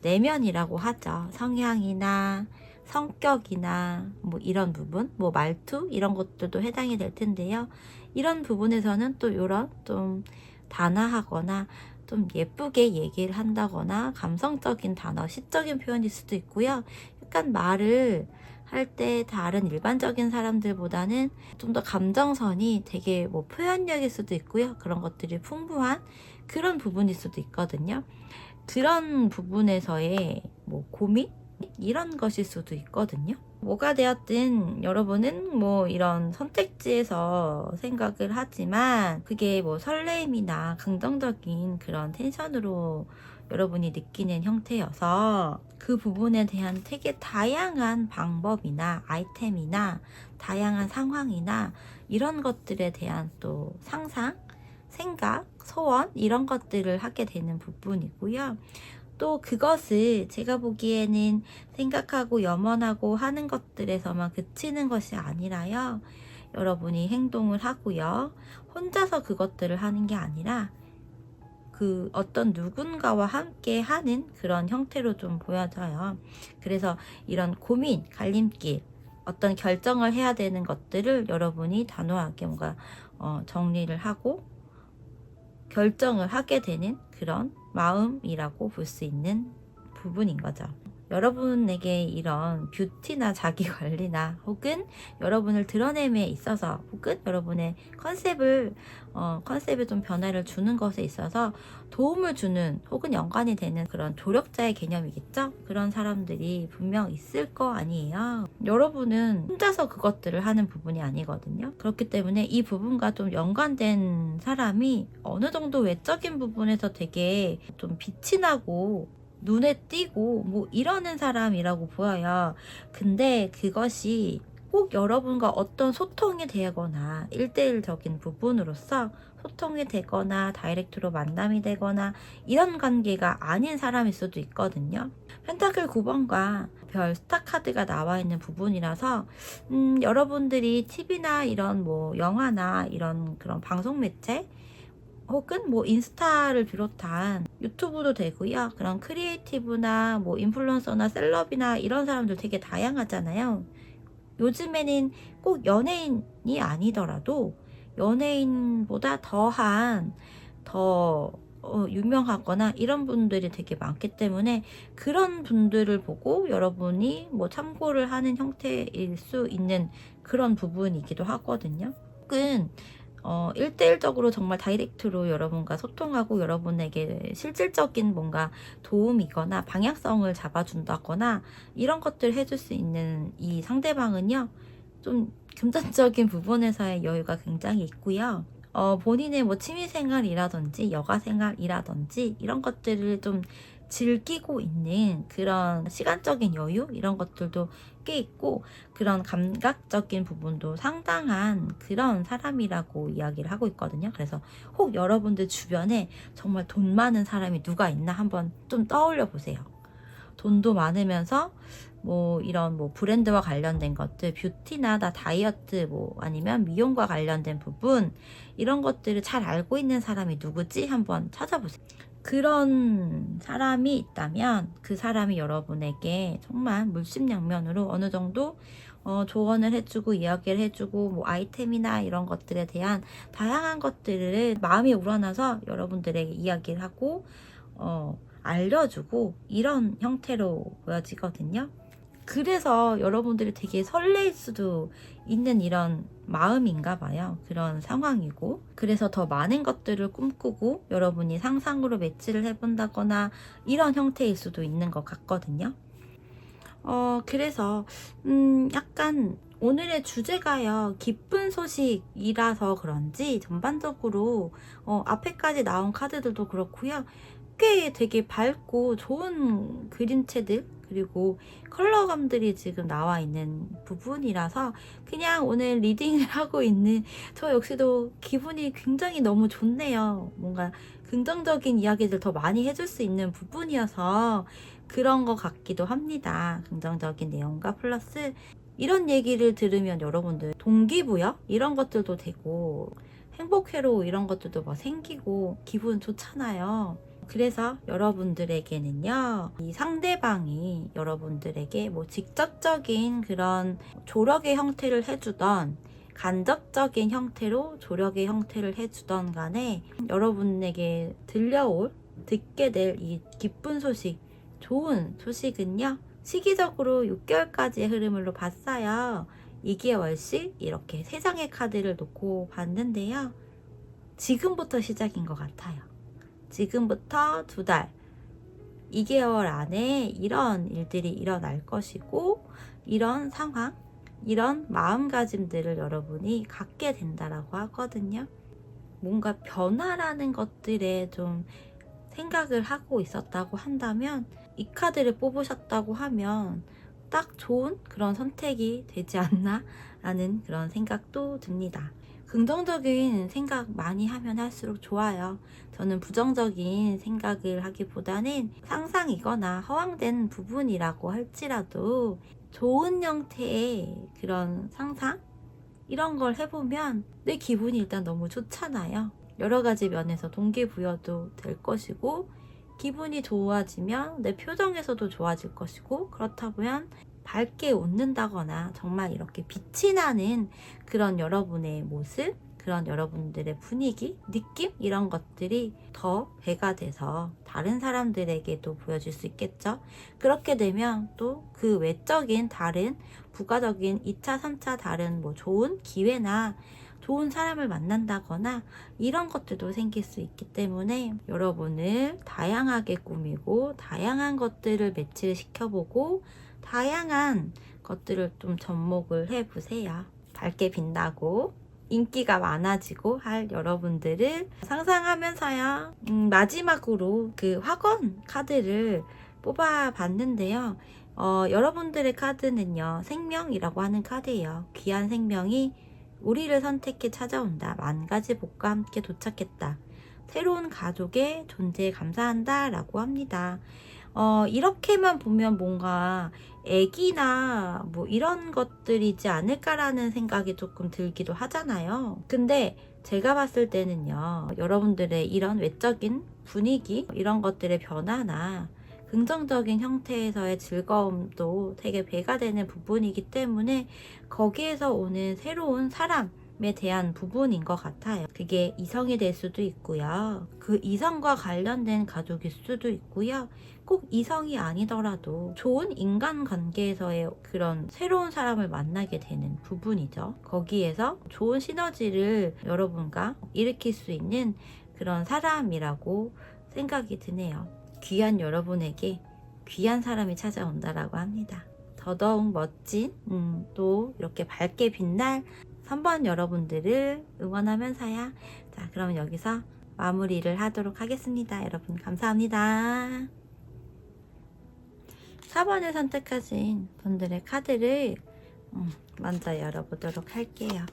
내면이라고 하죠. 성향이나 성격이나 뭐 이런 부분, 뭐 말투 이런 것들도 해당이 될 텐데요. 이런 부분에서는 또 요런 좀 단아하거나 좀 예쁘게 얘기를 한다거나 감성적인 단어, 시적인 표현일 수도 있고요. 약간 말을 할 때 다른 일반적인 사람들보다는 좀 더 감정선이 되게 뭐 표현력일 수도 있고요. 그런 것들이 풍부한 그런 부분일 수도 있거든요. 그런 부분에서의 뭐 고민? 이런 것일 수도 있거든요. 뭐가 되었든 여러분은 뭐 이런 선택지에서 생각을 하지만 그게 뭐 설레임이나 긍정적인 그런 텐션으로 여러분이 느끼는 형태여서 그 부분에 대한 되게 다양한 방법이나 아이템이나 다양한 상황이나 이런 것들에 대한 또 상상, 생각, 소원 이런 것들을 하게 되는 부분이고요. 또 그것을 제가 보기에는 생각하고 염원하고 하는 것들에서만 그치는 것이 아니라요. 여러분이 행동을 하고요. 혼자서 그것들을 하는 게 아니라 그 어떤 누군가와 함께 하는 그런 형태로 좀 보여져요. 그래서 이런 고민, 갈림길, 어떤 결정을 해야 되는 것들을 여러분이 단호하게 뭔가 정리를 하고 결정을 하게 되는 그런 마음이라고 볼 수 있는 부분인 거죠. 여러분에게 이런 뷰티나 자기관리나 혹은 여러분을 드러냄에 있어서 혹은 여러분의 컨셉에 좀 변화를 주는 것에 있어서 도움을 주는 혹은 연관이 되는 그런 조력자의 개념이겠죠? 그런 사람들이 분명 있을 거 아니에요. 여러분은 혼자서 그것들을 하는 부분이 아니거든요. 그렇기 때문에 이 부분과 좀 연관된 사람이 어느 정도 외적인 부분에서 되게 좀 빛이 나고 눈에 띄고 뭐 이러는 사람이라고 보여요. 근데 그것이 꼭 여러분과 어떤 소통이 되거나 1대1적인 부분으로서 소통이 되거나 다이렉트로 만남이 되거나 이런 관계가 아닌 사람일 수도 있거든요. 펜타클 9번과 별 스타 카드가 나와 있는 부분이라서 여러분들이 TV나 이런 뭐 영화나 이런 그런 방송 매체 혹은 뭐 인스타를 비롯한 유튜브도 되고요. 그런 크리에이티브나 뭐 인플루언서나 셀럽이나 이런 사람들 되게 다양하잖아요. 요즘에는 꼭 연예인이 아니더라도 연예인보다 더 유명하거나 이런 분들이 되게 많기 때문에 그런 분들을 보고 여러분이 뭐 참고를 하는 형태일 수 있는 그런 부분이기도 하거든요. 혹은 1대1적으로 정말 다이렉트로 여러분과 소통하고 여러분에게 실질적인 뭔가 도움이거나 방향성을 잡아준다거나 이런 것들 해줄 수 있는 이 상대방은요, 좀 금전적인 부분에서의 여유가 굉장히 있고요. 본인의 뭐 취미생활이라든지 여가생활이라든지 이런 것들을 좀 즐기고 있는 그런 시간적인 여유 이런 것들도 꽤 있고 그런 감각적인 부분도 상당한 그런 사람이라고 이야기를 하고 있거든요. 그래서 혹 여러분들 주변에 정말 돈 많은 사람이 누가 있나 한번 좀 떠올려 보세요. 돈도 많으면서 뭐 이런 뭐 브랜드와 관련된 것들, 뷰티나 다이어트 뭐 아니면 미용과 관련된 부분 이런 것들을 잘 알고 있는 사람이 누구지 한번 찾아보세요. 그런 사람이 있다면 그 사람이 여러분에게 정말 물심양면으로 어느 정도 조언을 해주고 이야기를 해주고 뭐 아이템이나 이런 것들에 대한 다양한 것들을 마음이 우러나서 여러분들에게 이야기를 하고 알려주고 이런 형태로 보여지거든요. 그래서 여러분들이 되게 설레일 수도 있는 이런 마음인가 봐요. 그런 상황이고, 그래서 더 많은 것들을 꿈꾸고 여러분이 상상으로 매치를 해본다거나 이런 형태일 수도 있는 것 같거든요. 그래서 약간 오늘의 주제가요, 기쁜 소식이라서 그런지 전반적으로 앞에까지 나온 카드들도 그렇고요, 꽤 되게 밝고 좋은 그림체들 그리고 컬러감들이 지금 나와 있는 부분이라서 그냥 오늘 리딩을 하고 있는 저 역시도 기분이 굉장히 너무 좋네요. 뭔가 긍정적인 이야기들 더 많이 해줄 수 있는 부분이어서 그런 것 같기도 합니다. 긍정적인 내용과 플러스 이런 얘기를 들으면 여러분들 동기부여 이런 것들도 되고 행복회로 이런 것들도 막 생기고 기분 좋잖아요. 그래서 여러분들에게는요, 이 상대방이 여러분들에게 뭐 직접적인 그런 조력의 형태를 해주던 간접적인 형태로 조력의 형태를 해주던 간에 여러분에게 듣게 될 이 기쁜 소식, 좋은 소식은요, 시기적으로 6개월까지의 흐름으로 봤어요. 2개월씩 이렇게 3장의 카드를 놓고 봤는데요, 지금부터 시작인 것 같아요. 지금부터 2달, 2개월 안에 이런 일들이 일어날 것이고, 이런 상황, 이런 마음가짐들을 여러분이 갖게 된다라고 하거든요. 뭔가 변화라는 것들에 좀 생각을 하고 있었다고 한다면, 이 카드를 뽑으셨다고 하면 딱 좋은 그런 선택이 되지 않나 라는 그런 생각도 듭니다. 긍정적인 생각 많이 하면 할수록 좋아요. 저는 부정적인 생각을 하기보다는 상상이거나 허황된 부분이라고 할지라도 좋은 형태의 그런 상상? 이런 걸 해보면 내 기분이 일단 너무 좋잖아요. 여러 가지 면에서 동기부여도 될 것이고, 기분이 좋아지면 내 표정에서도 좋아질 것이고, 그렇다면 밝게 웃는다거나 정말 이렇게 빛이 나는 그런 여러분의 모습, 그런 여러분들의 분위기, 느낌 이런 것들이 더 배가 돼서 다른 사람들에게도 보여줄 수 있겠죠. 그렇게 되면 또 그 외적인 다른 부가적인 2차, 3차 다른 뭐 좋은 기회나 좋은 사람을 만난다거나 이런 것들도 생길 수 있기 때문에 여러분을 다양하게 꾸미고 다양한 것들을 매치를 시켜보고 다양한 것들을 좀 접목을 해보세요. 밝게 빛나고 인기가 많아지고 할 여러분들을 상상하면서요. 마지막으로 그 화권 카드를 뽑아봤는데요. 여러분들의 카드는요, 생명이라고 하는 카드예요. 귀한 생명이 우리를 선택해 찾아온다. 만 가지 복과 함께 도착했다. 새로운 가족의 존재에 감사한다 라고 합니다. 이렇게만 보면 뭔가 애기나 뭐 이런 것들이지 않을까라는 생각이 조금 들기도 하잖아요. 근데 제가 봤을 때는요, 여러분들의 이런 외적인 분위기, 이런 것들의 변화나 긍정적인 형태에서의 즐거움도 되게 배가 되는 부분이기 때문에 거기에서 오는 새로운 사람에 대한 부분인 것 같아요. 그게 이성이 될 수도 있고요. 그 이성과 관련된 가족일 수도 있고요. 꼭 이성이 아니더라도 좋은 인간관계에서의 그런 새로운 사람을 만나게 되는 부분이죠. 거기에서 좋은 시너지를 여러분과 일으킬 수 있는 그런 사람이라고 생각이 드네요. 귀한 여러분에게 귀한 사람이 찾아온다라고 합니다. 더더욱 멋진 또 이렇게 밝게 빛날 3번 여러분들을 응원하면서요. 자, 그럼 여기서 마무리를 하도록 하겠습니다. 여러분 감사합니다. 4번을 선택하신 분들의 카드를 먼저 열어보도록 할게요.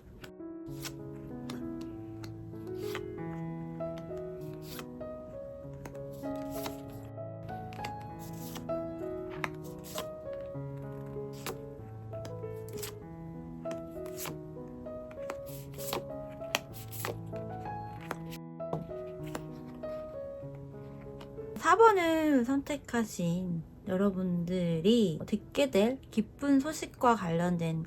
4번을 선택하신 여러분들이 듣게 될 기쁜 소식과 관련된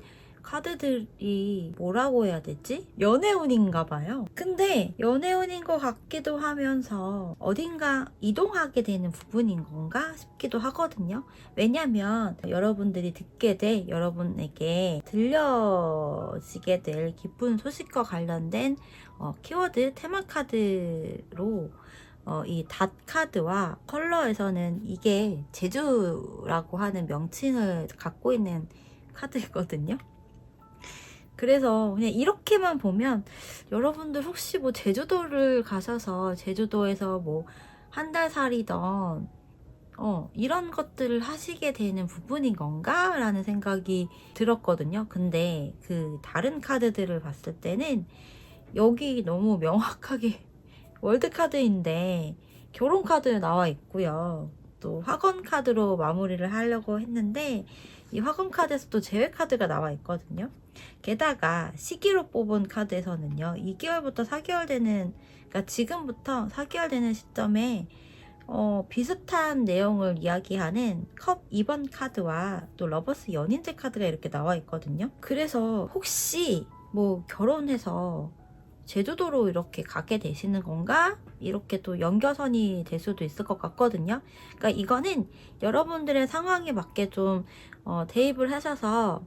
카드들이 뭐라고 해야 되지? 연애운인가 봐요. 근데 연애운인 것 같기도 하면서 어딘가 이동하게 되는 부분인 건가 싶기도 하거든요. 왜냐면 여러분들이 듣게 돼 여러분에게 들려지게 될 기쁜 소식과 관련된 키워드 테마 카드로 이 닷 카드와 컬러에서는 이게 제주라고 하는 명칭을 갖고 있는 카드이거든요. 그래서 그냥 이렇게만 보면 여러분들 혹시 뭐 제주도를 가셔서 제주도에서 뭐 한 달 살이던 이런 것들을 하시게 되는 부분인 건가? 라는 생각이 들었거든요. 근데 그 다른 카드들을 봤을 때는 여기 너무 명확하게 월드카드인데 결혼 카드 나와 있고요. 또 학원 카드로 마무리를 하려고 했는데 이 학원 카드에서 또 제외 카드가 나와 있거든요. 게다가 시기로 뽑은 카드에서는요. 2개월부터 4개월 되는, 그러니까 지금부터 4개월 되는 시점에 비슷한 내용을 이야기하는 컵 2번 카드와 또 러버스 연인제 카드가 이렇게 나와 있거든요. 그래서 혹시 뭐 결혼해서 제주도로 이렇게 가게 되시는 건가? 이렇게 또 연결선이 될 수도 있을 것 같거든요. 그러니까 이거는 여러분들의 상황에 맞게 좀 대입을 하셔서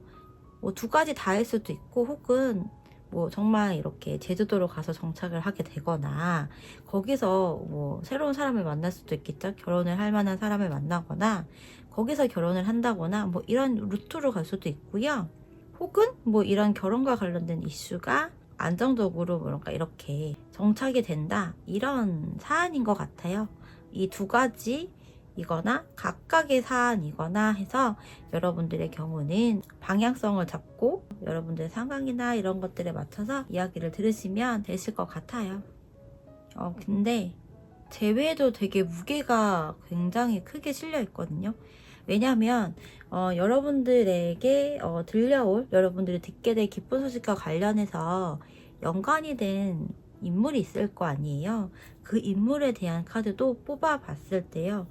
뭐 두 가지 다일 수도 있고, 혹은 뭐 정말 이렇게 제주도로 가서 정착을 하게 되거나 거기서 뭐 새로운 사람을 만날 수도 있겠죠. 결혼을 할 만한 사람을 만나거나 거기서 결혼을 한다거나 뭐 이런 루트로 갈 수도 있고요. 혹은 뭐 이런 결혼과 관련된 이슈가 안정적으로 뭔가 이렇게 정착이 된다, 이런 사안인 것 같아요. 이 두 가지 이거나 각각의 사안이거나 해서 여러분들의 경우는 방향성을 잡고 여러분들의 상황이나 이런 것들에 맞춰서 이야기를 들으시면 되실 것 같아요. 근데 제외도 되게 무게가 굉장히 크게 실려 있거든요. 왜냐하면 여러분들에게 들려올, 여러분들이 듣게 될 기쁜 소식과 관련해서 연관이 된 인물이 있을 거 아니에요. 그 인물에 대한 카드도 뽑아봤을 때요.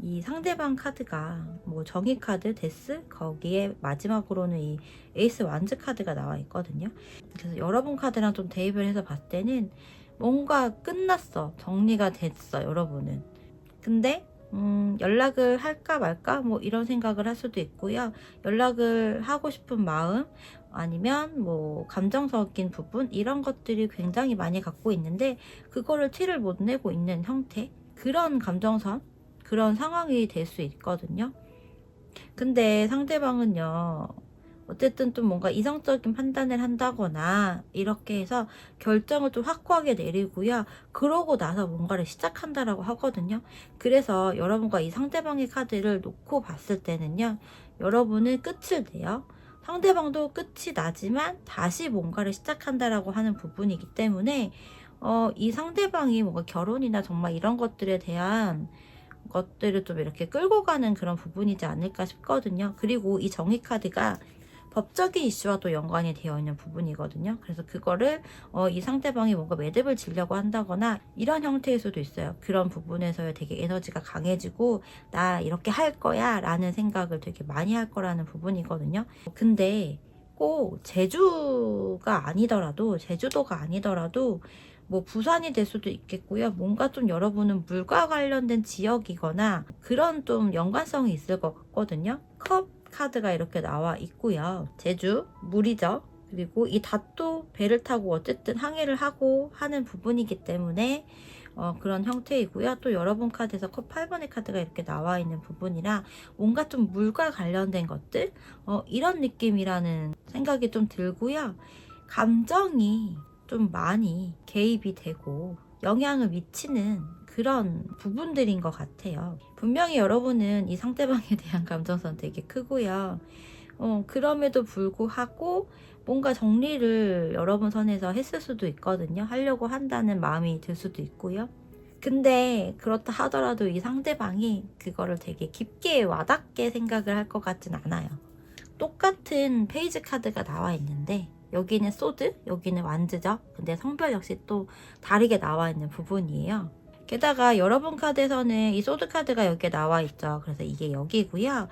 이 상대방 카드가 뭐 정의 카드, 데스, 거기에 마지막으로는 이 에이스 완즈 카드가 나와 있거든요. 그래서 여러분 카드랑 좀 대입을 해서 봤을 때는 뭔가 끝났어, 정리가 됐어 여러분은. 근데 연락을 할까 말까 뭐 이런 생각을 할 수도 있고요. 연락을 하고 싶은 마음, 아니면 뭐 감정적인 부분, 이런 것들이 굉장히 많이 갖고 있는데 그거를 티를 못 내고 있는 형태, 그런 감정선, 그런 상황이 될 수 있거든요. 근데 상대방은요, 어쨌든 좀 뭔가 이성적인 판단을 한다거나 이렇게 해서 결정을 좀 확고하게 내리고요. 그러고 나서 뭔가를 시작한다라고 하거든요. 그래서 여러분과 이 상대방의 카드를 놓고 봤을 때는요. 여러분은 끝을 내요. 상대방도 끝이 나지만 다시 뭔가를 시작한다라고 하는 부분이기 때문에 이 상대방이 뭔가 결혼이나 정말 이런 것들에 대한 것들을 좀 이렇게 끌고 가는 그런 부분이지 않을까 싶거든요. 그리고 이 정의 카드가 법적인 이슈와도 연관이 되어 있는 부분이거든요. 그래서 그거를 이 상대방이 뭔가 매듭을 지려고 한다거나 이런 형태일 수도 있어요. 그런 부분에서 되게 에너지가 강해지고 나 이렇게 할 거야 라는 생각을 되게 많이 할 거라는 부분이거든요. 근데 꼭 제주도가 아니더라도 뭐 부산이 될 수도 있겠고요. 뭔가 좀 여러분은 물과 관련된 지역이거나 그런 좀 연관성이 있을 것 같거든요. 컵 카드가 이렇게 나와 있고요. 제주, 물이죠. 그리고 이 닷도 배를 타고 어쨌든 항해를 하고 하는 부분이기 때문에 그런 형태이고요. 또 여러분 카드에서 컵 8번의 카드가 이렇게 나와 있는 부분이라 뭔가 좀 물과 관련된 것들, 이런 느낌이라는 생각이 좀 들고요. 감정이 좀 많이 개입이 되고 영향을 미치는 그런 부분들인 것 같아요. 분명히 여러분은 이 상대방에 대한 감정선 되게 크고요. 그럼에도 불구하고 뭔가 정리를 여러분 선에서 했을 수도 있거든요. 하려고 한다는 마음이 들 수도 있고요. 근데 그렇다 하더라도 이 상대방이 그거를 되게 깊게 와닿게 생각을 할 것 같진 않아요. 똑같은 페이지 카드가 나와 있는데 여기는 소드, 여기는 완즈죠. 근데 성별 역시 또 다르게 나와 있는 부분이에요. 게다가 여러분 카드에서는 이 소드 카드가 여기에 나와 있죠. 그래서 이게 여기고요.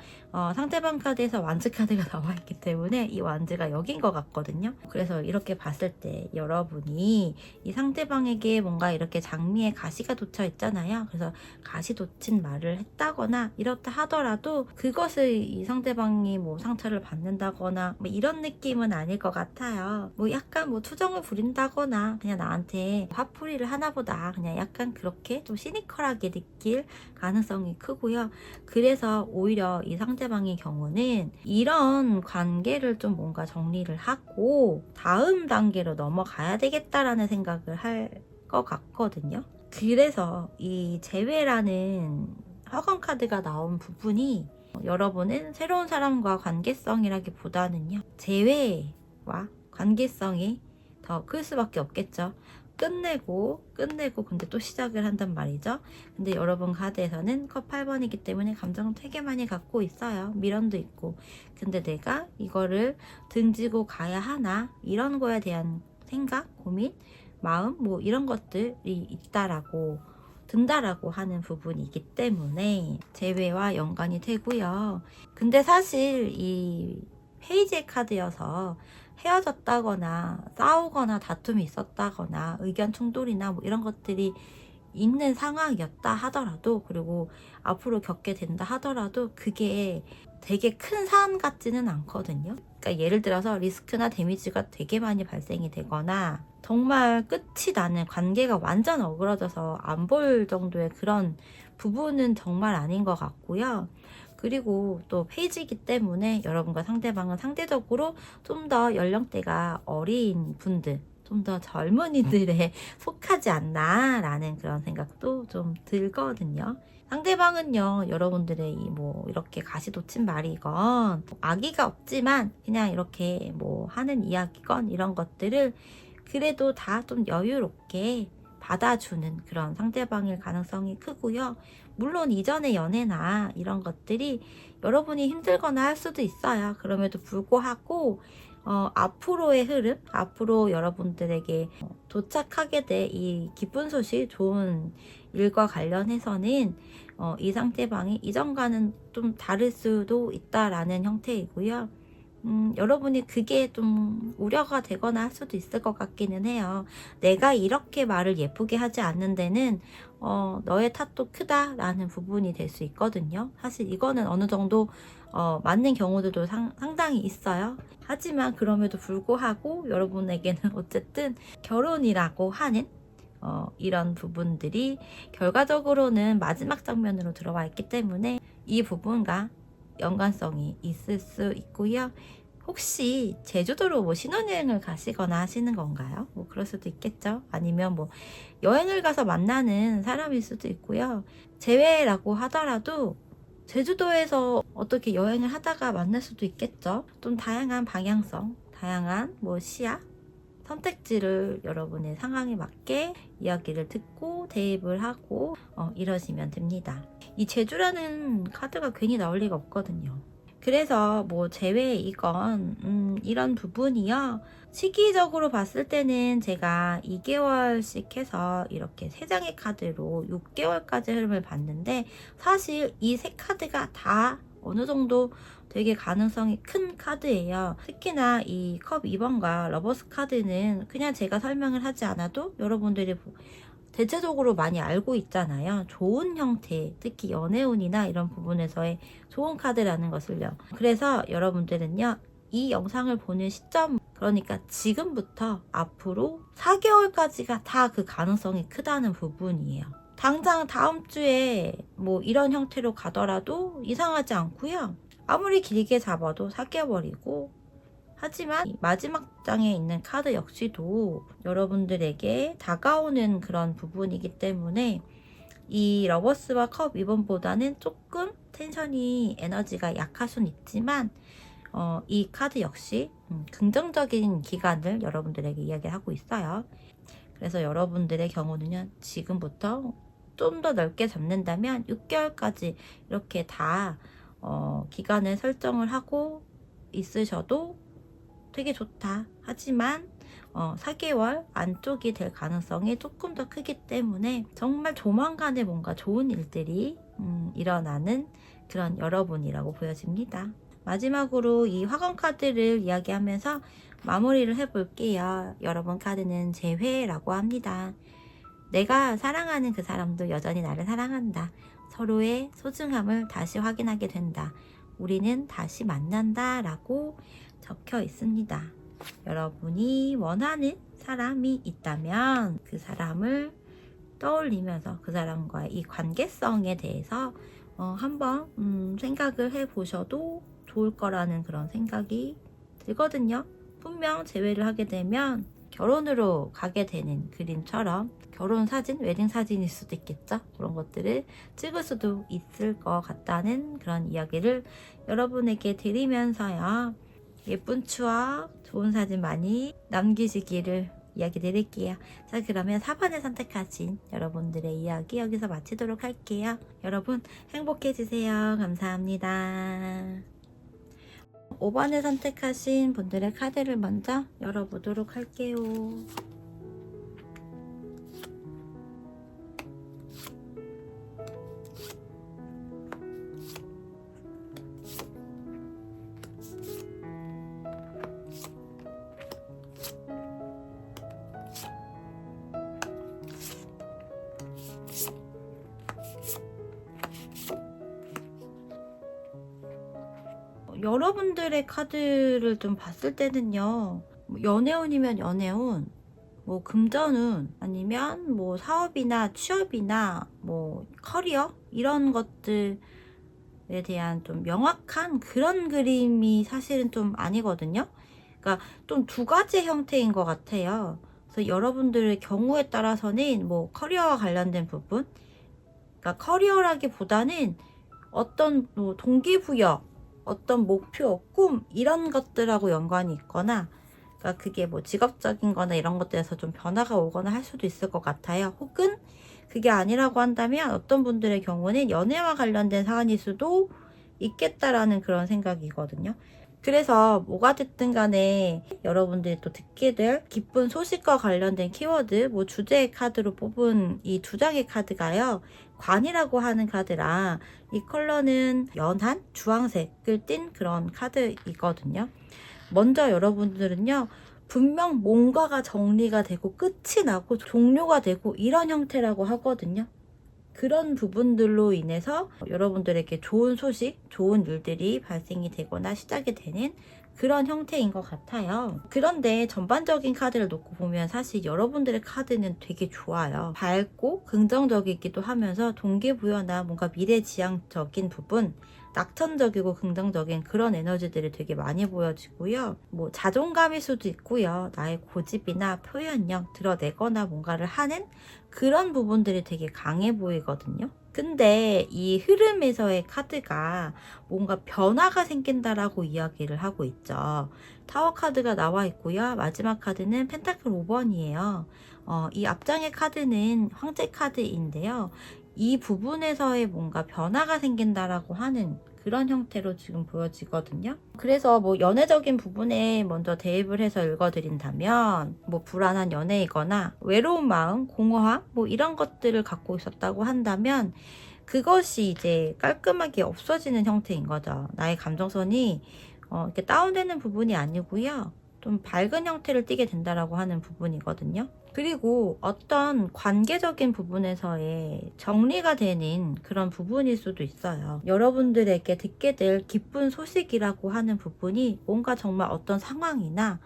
상대방 카드에서 완즈 카드가 나와 있기 때문에 이 완즈가 여긴 것 같거든요. 그래서 이렇게 봤을 때 여러분이 이 상대방에게 뭔가 이렇게 장미에 가시가 돋쳐 있잖아요. 그래서 가시 돋친 말을 했다거나 이렇다 하더라도 그것을 이 상대방이 뭐 상처를 받는다거나 뭐 이런 느낌은 아닐 것 같아요. 뭐 약간 뭐 투정을 부린다거나 그냥 나한테 화풀이를 하나보다 그냥 약간 그렇게 좀 시니컬하게 느낄 가능성이 크고요. 그래서 오히려 이 상대방의 경우는 이런 관계를 좀 뭔가 정리를 하고 다음 단계로 넘어가야 되겠다라는 생각을 할 것 같거든요. 그래서 이 재회라는 허건 카드가 나온 부분이 여러분은 새로운 사람과 관계성이라기보다는요, 재회와 관계성이 더 클 수밖에 없겠죠. 끝내고 근데 또 시작을 한단 말이죠. 근데 여러분 카드에서는 컵 8번이기 때문에 감정을 되게 많이 갖고 있어요. 미련도 있고. 근데 내가 이거를 등지고 가야 하나? 이런 거에 대한 생각, 고민, 마음 뭐 이런 것들이 든다라고 하는 부분이기 때문에 재회와 연관이 되고요. 근데 사실 이 페이지의 카드여서 헤어졌다거나 싸우거나 다툼이 있었다거나 의견 충돌이나 뭐 이런 것들이 있는 상황이었다 하더라도, 그리고 앞으로 겪게 된다 하더라도 그게 되게 큰 사안 같지는 않거든요. 그러니까 예를 들어서 리스크나 데미지가 되게 많이 발생이 되거나 정말 끝이 나는, 관계가 완전 어그러져서 안 볼 정도의 그런 부분은 정말 아닌 것 같고요. 그리고 또 페이지이기 때문에 여러분과 상대방은 상대적으로 좀 더 연령대가 어린 분들, 좀 더 젊은이들에 속하지 않나라는 그런 생각도 좀 들거든요. 상대방은요, 여러분들의 뭐 이렇게 가시돋친 말이건 악의가 없지만 그냥 이렇게 뭐 하는 이야기건 이런 것들을 그래도 다 좀 여유롭게 받아주는 그런 상대방일 가능성이 크고요. 물론 이전의 연애나 이런 것들이 여러분이 힘들거나 할 수도 있어요. 그럼에도 불구하고 앞으로의 흐름, 앞으로 여러분들에게 도착하게 될 이 기쁜 소식, 좋은 일과 관련해서는 이 상대방이 이전과는 좀 다를 수도 있다라는 형태이고요. 여러분이 그게 좀 우려가 되거나 할 수도 있을 것 같기는 해요. 내가 이렇게 말을 예쁘게 하지 않는 데는 너의 탓도 크다라는 부분이 될 수 있거든요. 사실 이거는 어느 정도 맞는 경우들도 상당히 있어요. 하지만 그럼에도 불구하고 여러분에게는 어쨌든 결혼이라고 하는 이런 부분들이 결과적으로는 마지막 장면으로 들어와 있기 때문에 이 부분과 연관성이 있을 수 있고요. 혹시 제주도로 뭐 신혼여행을 가시거나 하시는 건가요? 뭐 그럴 수도 있겠죠. 아니면 뭐 여행을 가서 만나는 사람일 수도 있고요. 재회라고 하더라도 제주도에서 어떻게 여행을 하다가 만날 수도 있겠죠. 좀 다양한 방향성, 다양한 뭐 시야, 선택지를 여러분의 상황에 맞게 이야기를 듣고 대입을 하고 이러시면 됩니다. 이 제주라는 카드가 괜히 나올 리가 없거든요. 그래서 뭐 재회이건 이런 부분이요. 시기적으로 봤을 때는 제가 2개월씩 해서 이렇게 3장의 카드로 6개월까지 흐름을 봤는데, 사실 이 3카드가 다 어느 정도 되게 가능성이 큰 카드예요. 특히나 이 컵 2번과 러버스 카드는 그냥 제가 설명을 하지 않아도 여러분들이 대체적으로 많이 알고 있잖아요. 좋은 형태, 특히 연애운이나 이런 부분에서의 좋은 카드라는 것을요. 그래서 여러분들은요, 이 영상을 보는 시점, 그러니까 지금부터 앞으로 4개월까지가 다 그 가능성이 크다는 부분이에요. 당장 다음 주에 뭐 이런 형태로 가더라도 이상하지 않고요. 아무리 길게 잡아도 4개월이고, 하지만 마지막 장에 있는 카드 역시도 여러분들에게 다가오는 그런 부분이기 때문에 이 러버스와 컵 2번보다는 조금 텐션이, 에너지가 약할 순 있지만 이 카드 역시 긍정적인 기간을 여러분들에게 이야기하고 있어요. 그래서 여러분들의 경우는요, 지금부터 좀 더 넓게 잡는다면 6개월까지 이렇게 다 기간을 설정을 하고 있으셔도 되게 좋다. 하지만 4개월 안쪽이 될 가능성이 조금 더 크기 때문에 정말 조만간에 뭔가 좋은 일들이 일어나는 그런 여러분이라고 보여집니다. 마지막으로 이 화건 카드를 이야기하면서 마무리를 해볼게요. 여러분 카드는 재회라고 합니다. 내가 사랑하는 그 사람도 여전히 나를 사랑한다. 서로의 소중함을 다시 확인하게 된다. 우리는 다시 만난다 라고 적혀 있습니다. 여러분이 원하는 사람이 있다면 그 사람을 떠올리면서 그 사람과의 이 관계성에 대해서 한번 생각을 해보셔도 좋을 거라는 그런 생각이 들거든요. 분명 재회를 하게 되면 결혼으로 가게 되는 그림처럼 결혼 사진, 웨딩 사진일 수도 있겠죠. 그런 것들을 찍을 수도 있을 것 같다는 그런 이야기를 여러분에게 드리면서요. 예쁜 추억, 좋은 사진 많이 남기시기를 이야기 드릴게요. 자, 그러면 4번을 선택하신 여러분들의 이야기 여기서 마치도록 할게요. 여러분 행복해지세요. 감사합니다. 5번을 선택하신 분들의 카드를 먼저 열어보도록 할게요. 여러분들의 카드를 좀 봤을 때는요, 연애운이면 연애운, 뭐 금전운, 아니면 뭐 사업이나 취업이나 뭐 커리어 이런 것들에 대한 좀 명확한 그런 그림이 사실은 좀 아니거든요. 그러니까 좀 두 가지 형태인 것 같아요. 그래서 여러분들의 경우에 따라서는 뭐 커리어와 관련된 부분, 그러니까 커리어라기보다는 어떤 뭐 동기부여, 어떤 목표, 꿈 이런 것들하고 연관이 있거나, 그러니까 그게 뭐 직업적인 거나 이런 것들에서 좀 변화가 오거나 할 수도 있을 것 같아요. 혹은 그게 아니라고 한다면 어떤 분들의 경우는 연애와 관련된 사안일 수도 있겠다라는 그런 생각이거든요. 그래서 뭐가 됐든 간에 여러분들이 또 듣게 될 기쁜 소식과 관련된 키워드, 뭐 주제의 카드로 뽑은 이 두 장의 카드가요, 관이라고 하는 카드라 이 컬러는 연한 주황색을 띤 그런 카드이거든요. 먼저 여러분들은요, 분명 뭔가가 정리가 되고 끝이 나고 종료가 되고 이런 형태라고 하거든요. 그런 부분들로 인해서 여러분들에게 좋은 소식, 좋은 일들이 발생이 되거나 시작이 되는 그런 형태인 것 같아요. 그런데 전반적인 카드를 놓고 보면 사실 여러분들의 카드는 되게 좋아요. 밝고 긍정적이기도 하면서 동기부여나 뭔가 미래지향적인 부분, 낙천적이고 긍정적인 그런 에너지들이 되게 많이 보여지고요. 뭐 자존감일 수도 있고요. 나의 고집이나 표현력, 드러내거나 뭔가를 하는 그런 부분들이 되게 강해 보이거든요. 근데 이 흐름에서의 카드가 뭔가 변화가 생긴다라고 이야기를 하고 있죠. 타워 카드가 나와 있고요. 마지막 카드는 펜타클 5번이에요. 이 앞장의 카드는 황제 카드인데요. 이 부분에서의 뭔가 변화가 생긴다라고 하는 그런 형태로 지금 보여지거든요. 그래서 뭐 연애적인 부분에 먼저 대입을 해서 읽어드린다면 뭐 불안한 연애이거나 외로운 마음, 공허함 뭐 이런 것들을 갖고 있었다고 한다면 그것이 이제 깔끔하게 없어지는 형태인 거죠. 나의 감정선이 이렇게 다운되는 부분이 아니고요. 좀 밝은 형태를 띠게 된다라고 하는 부분이거든요. 그리고 어떤 관계적인 부분에서의 정리가 되는 그런 부분일 수도 있어요. 여러분들에게 듣게 될 기쁜 소식이라고 하는 부분이 뭔가 정말 어떤 상황이나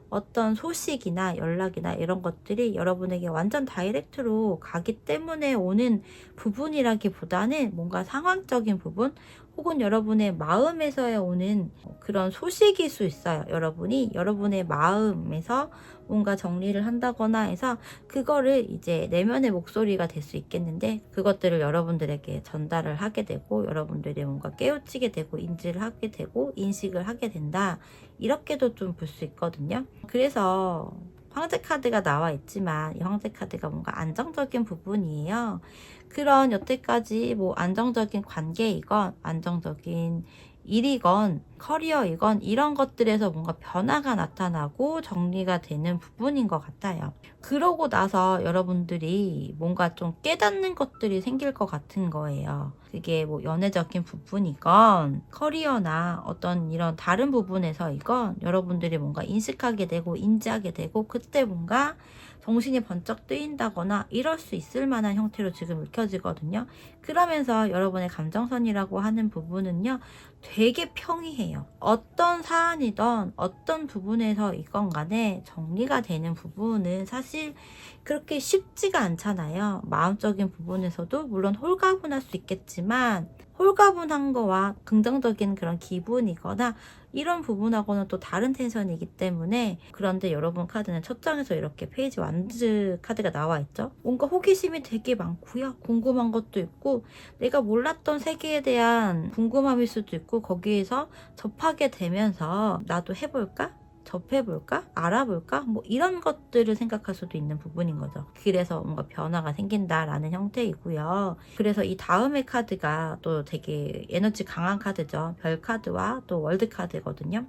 어떤 소식이나 연락이나 이런 것들이 여러분에게 완전 다이렉트로 가기 때문에 오는 부분이라기보다는 뭔가 상황적인 부분 혹은 여러분의 마음에서의 오는 그런 소식일 수 있어요. 여러분이 여러분의 마음에서 뭔가 정리를 한다거나 해서 그거를 이제 내면의 목소리가 될 수 있겠는데 그것들을 여러분들에게 전달을 하게 되고 여러분들이 뭔가 깨우치게 되고 인지를 하게 되고 인식을 하게 된다. 이렇게도 좀 볼 수 있거든요. 그래서 황제 카드가 나와 있지만 이 황제 카드가 뭔가 안정적인 부분이에요. 그런 여태까지 뭐 안정적인 관계이건 안정적인 일이건 커리어이건 이런 것들에서 뭔가 변화가 나타나고 정리가 되는 부분인 것 같아요. 그러고 나서 여러분들이 뭔가 좀 깨닫는 것들이 생길 것 같은 거예요. 그게 뭐 연애적인 부분이건 커리어나 어떤 이런 다른 부분에서이건 여러분들이 뭔가 인식하게 되고 인지하게 되고 그때 뭔가 정신이 번쩍 뜨인다거나 이럴 수 있을 만한 형태로 지금 읽혀지거든요. 그러면서 여러분의 감정선이라고 하는 부분은요, 되게 평이해요. 어떤 사안이든 어떤 부분에서 이건 간에 정리가 되는 부분은 사실 그렇게 쉽지가 않잖아요. 마음적인 부분에서도 물론 홀가분할 수 있겠지만 홀가분한 거와 긍정적인 그런 기분이거나 이런 부분하고는 또 다른 텐션이기 때문에. 그런데 여러분 카드는 첫 장에서 이렇게 페이지 완즈 카드가 나와 있죠. 뭔가 호기심이 되게 많고요. 궁금한 것도 있고 내가 몰랐던 세계에 대한 궁금함일 수도 있고 거기에서 접하게 되면서 나도 해볼까? 접해볼까? 알아볼까? 뭐 이런 것들을 생각할 수도 있는 부분인 거죠. 그래서 뭔가 변화가 생긴다라는 형태이고요. 그래서 이 다음의 카드가 또 되게 에너지 강한 카드죠. 별 카드와 또 월드 카드거든요.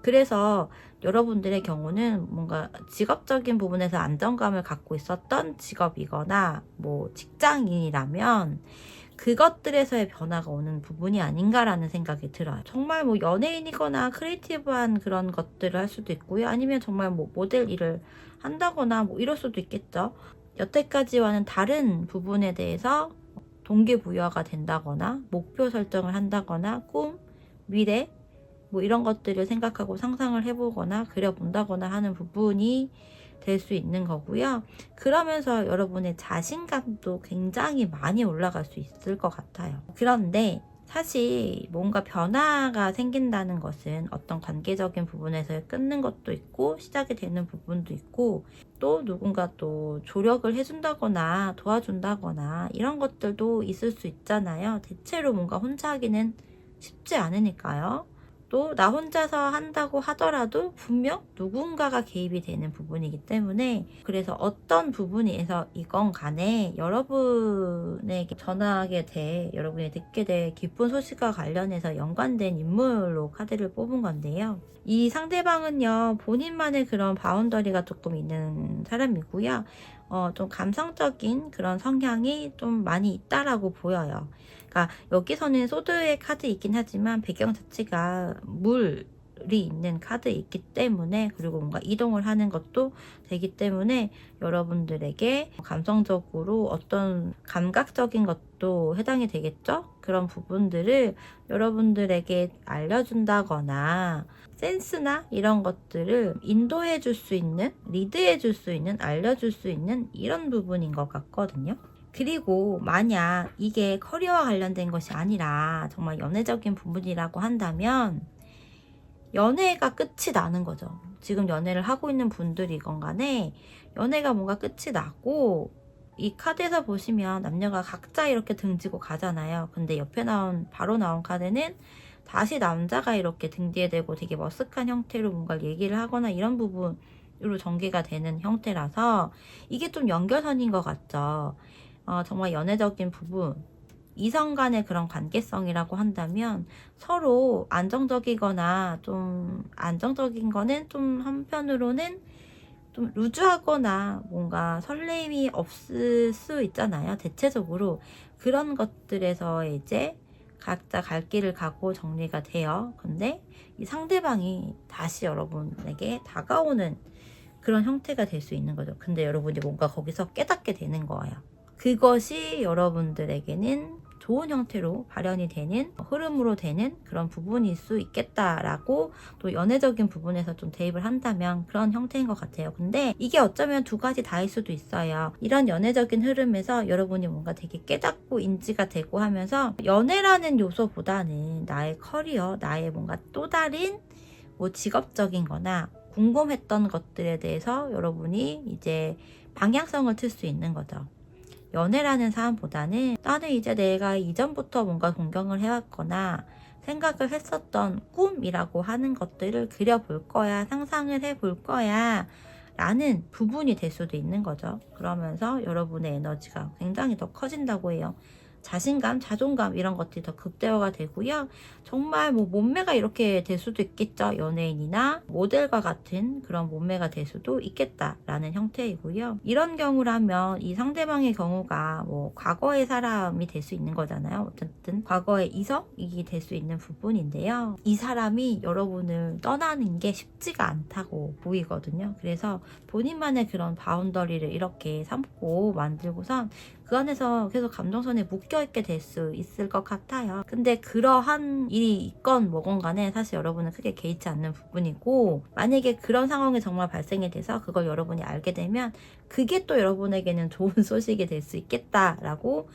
그래서 여러분들의 경우는 뭔가 직업적인 부분에서 안정감을 갖고 있었던 직업이거나 뭐 직장인이라면 그것들에서의 변화가 오는 부분이 아닌가라는 생각이 들어요. 정말 뭐 연예인이거나 크리에이티브한 그런 것들을 할 수도 있고요. 아니면 정말 뭐 모델 일을 한다거나 뭐 이럴 수도 있겠죠. 여태까지와는 다른 부분에 대해서 동기부여가 된다거나 목표 설정을 한다거나 꿈, 미래 뭐 이런 것들을 생각하고 상상을 해보거나 그려본다거나 하는 부분이 될 수 있는 거고요. 그러면서 여러분의 자신감도 굉장히 많이 올라갈 수 있을 것 같아요. 그런데 사실 뭔가 변화가 생긴다는 것은 어떤 관계적인 부분에서 끊는 것도 있고 시작이 되는 부분도 있고 또 누군가 또 조력을 해준다거나 도와준다거나 이런 것들도 있을 수 있잖아요. 대체로 뭔가 혼자 하기는 쉽지 않으니까요. 또 나 혼자서 한다고 하더라도 분명 누군가가 개입이 되는 부분이기 때문에. 그래서 어떤 부분에서 이건 간에 여러분에게 전하게 돼 여러분이 듣게 될 기쁜 소식과 관련해서 연관된 인물로 카드를 뽑은 건데요. 이 상대방은요, 본인만의 그런 바운더리가 조금 있는 사람이고요. 좀 감성적인 그런 성향이 좀 많이 있다라고 보여요. 그러니까 여기서는 소드의 카드 있긴 하지만 배경 자체가 물이 있는 카드 있기 때문에, 그리고 뭔가 이동을 하는 것도 되기 때문에 여러분들에게 감성적으로 어떤 감각적인 것도 해당이 되겠죠? 그런 부분들을 여러분들에게 알려준다거나 센스나 이런 것들을 인도해 줄 수 있는, 리드해 줄 수 있는, 알려줄 수 있는 이런 부분인 것 같거든요. 그리고 만약 이게 커리어와 관련된 것이 아니라 정말 연애적인 부분이라고 한다면 연애가 끝이 나는 거죠. 지금 연애를 하고 있는 분들이건 간에 연애가 뭔가 끝이 나고, 이 카드에서 보시면 남녀가 각자 이렇게 등지고 가잖아요. 근데 옆에 바로 나온 카드는 다시 남자가 이렇게 등 뒤에 대고 되게 머쓱한 형태로 뭔가 얘기를 하거나 이런 부분으로 전개가 되는 형태라서 이게 좀 연결선인 것 같죠. 정말 연애적인 부분, 이성 간의 그런 관계성이라고 한다면 서로 안정적이거나 좀 안정적인 거는 좀 한편으로는 좀 루즈하거나 뭔가 설렘이 없을 수 있잖아요. 대체적으로 그런 것들에서 이제 각자 갈 길을 가고 정리가 돼요. 근데 이 상대방이 다시 여러분에게 다가오는 그런 형태가 될 수 있는 거죠. 근데 여러분이 뭔가 거기서 깨닫게 되는 거예요. 그것이 여러분들에게는 좋은 형태로 발현이 되는, 흐름으로 되는 그런 부분일 수 있겠다라고, 또 연애적인 부분에서 좀 대입을 한다면 그런 형태인 것 같아요. 근데 이게 어쩌면 두 가지 다일 수도 있어요. 이런 연애적인 흐름에서 여러분이 뭔가 되게 깨닫고 인지가 되고 하면서 연애라는 요소보다는 나의 커리어, 나의 뭔가 또 다른 뭐 직업적인 거나 궁금했던 것들에 대해서 여러분이 이제 방향성을 틀 수 있는 거죠. 연애라는 사람보다는 나는 이제 내가 이전부터 뭔가 동경을 해왔거나 생각을 했었던 꿈이라고 하는 것들을 그려볼 거야, 상상을 해볼 거야 라는 부분이 될 수도 있는 거죠. 그러면서 여러분의 에너지가 굉장히 더 커진다고 해요. 자신감, 자존감 이런 것들이 더 극대화가 되고요. 정말 뭐 몸매가 이렇게 될 수도 있겠죠. 연예인이나 모델과 같은 그런 몸매가 될 수도 있겠다라는 형태이고요. 이런 경우라면 이 상대방의 경우가 뭐 과거의 사람이 될 수 있는 거잖아요. 어쨌든 과거의 이성이 될 수 있는 부분인데요. 이 사람이 여러분을 떠나는 게 쉽지가 않다고 보이거든요. 그래서 본인만의 그런 바운더리를 이렇게 삼고 만들고선 그 안에서 계속 감정선에 묶여있게 될 수 있을 것 같아요. 근데 그러한 일이 있건 뭐건 간에 사실 여러분은 크게 개의치 않는 부분이고, 만약에 그런 상황이 정말 발생이 돼서 그걸 여러분이 알게 되면 그게 또 여러분에게는 좋은 소식이 될 수 있겠다라고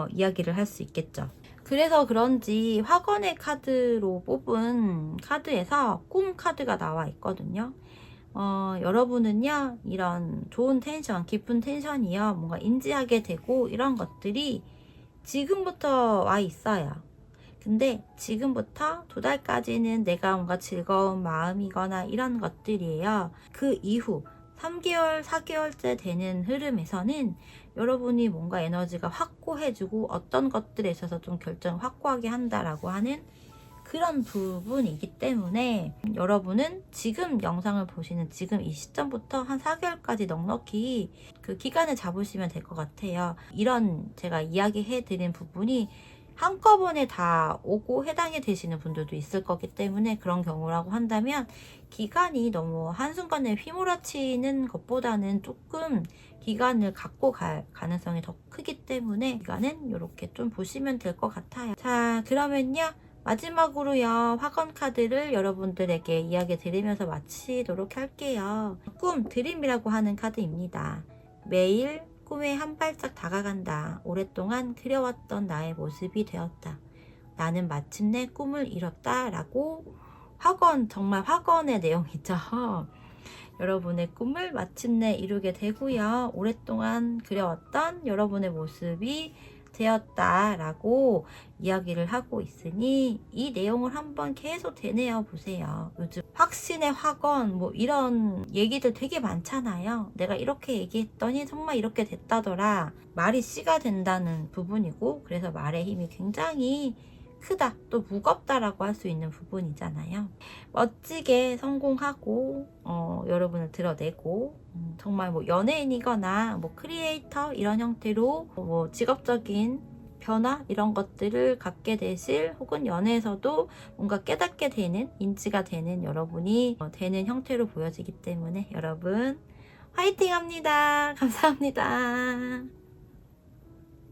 이야기를 할 수 있겠죠. 그래서 그런지 화건의 카드로 뽑은 카드에서 꿈 카드가 나와 있거든요. 여러분은요, 이런 좋은 텐션, 깊은 텐션이요, 뭔가 인지하게 되고 이런 것들이 지금부터 와 있어요. 근데 지금부터 2달까지는 내가 뭔가 즐거운 마음이거나 이런 것들이에요. 그 이후 3개월, 4개월째 되는 흐름에서는 여러분이 뭔가 에너지가 확고해지고 어떤 것들에 있어서 좀 결정을 확고하게 한다라고 하는 그런 부분이기 때문에 여러분은 지금 영상을 보시는 지금 이 시점부터 한 4개월까지 넉넉히 그 기간을 잡으시면 될 것 같아요. 이런 제가 이야기해드린 부분이 한꺼번에 다 오고 해당이 되시는 분들도 있을 거기 때문에 그런 경우라고 한다면 기간이 너무 한순간에 휘몰아치는 것보다는 조금 기간을 갖고 갈 가능성이 더 크기 때문에 기간은 이렇게 좀 보시면 될 것 같아요. 자, 그러면요. 마지막으로요, 화건 카드를 여러분들에게 이야기 드리면서 마치도록 할게요. 꿈, 드림이라고 하는 카드입니다. 매일 꿈에 한 발짝 다가간다. 오랫동안 그려왔던 나의 모습이 되었다. 나는 마침내 꿈을 이뤘다. 라고 화건, 정말 화건의 내용이죠. 여러분의 꿈을 마침내 이루게 되고요. 오랫동안 그려왔던 여러분의 모습이 되었다라고 이야기를 하고 있으니 이 내용을 한번 계속 되뇌어 보세요. 요즘 확신의 확언 뭐 이런 얘기들 되게 많잖아요. 내가 이렇게 얘기했더니 정말 이렇게 됐다더라. 말이 씨가 된다는 부분이고, 그래서 말의 힘이 굉장히 크다, 또 무겁다라고 할 수 있는 부분이잖아요. 멋지게 성공하고 여러분을 드러내고 정말 뭐 연예인이거나 뭐 크리에이터 이런 형태로 뭐 직업적인 변화 이런 것들을 갖게 되실, 혹은 연애에서도 뭔가 깨닫게 되는, 인지가 되는 여러분이 되는 형태로 보여지기 때문에 여러분 화이팅 합니다. 감사합니다.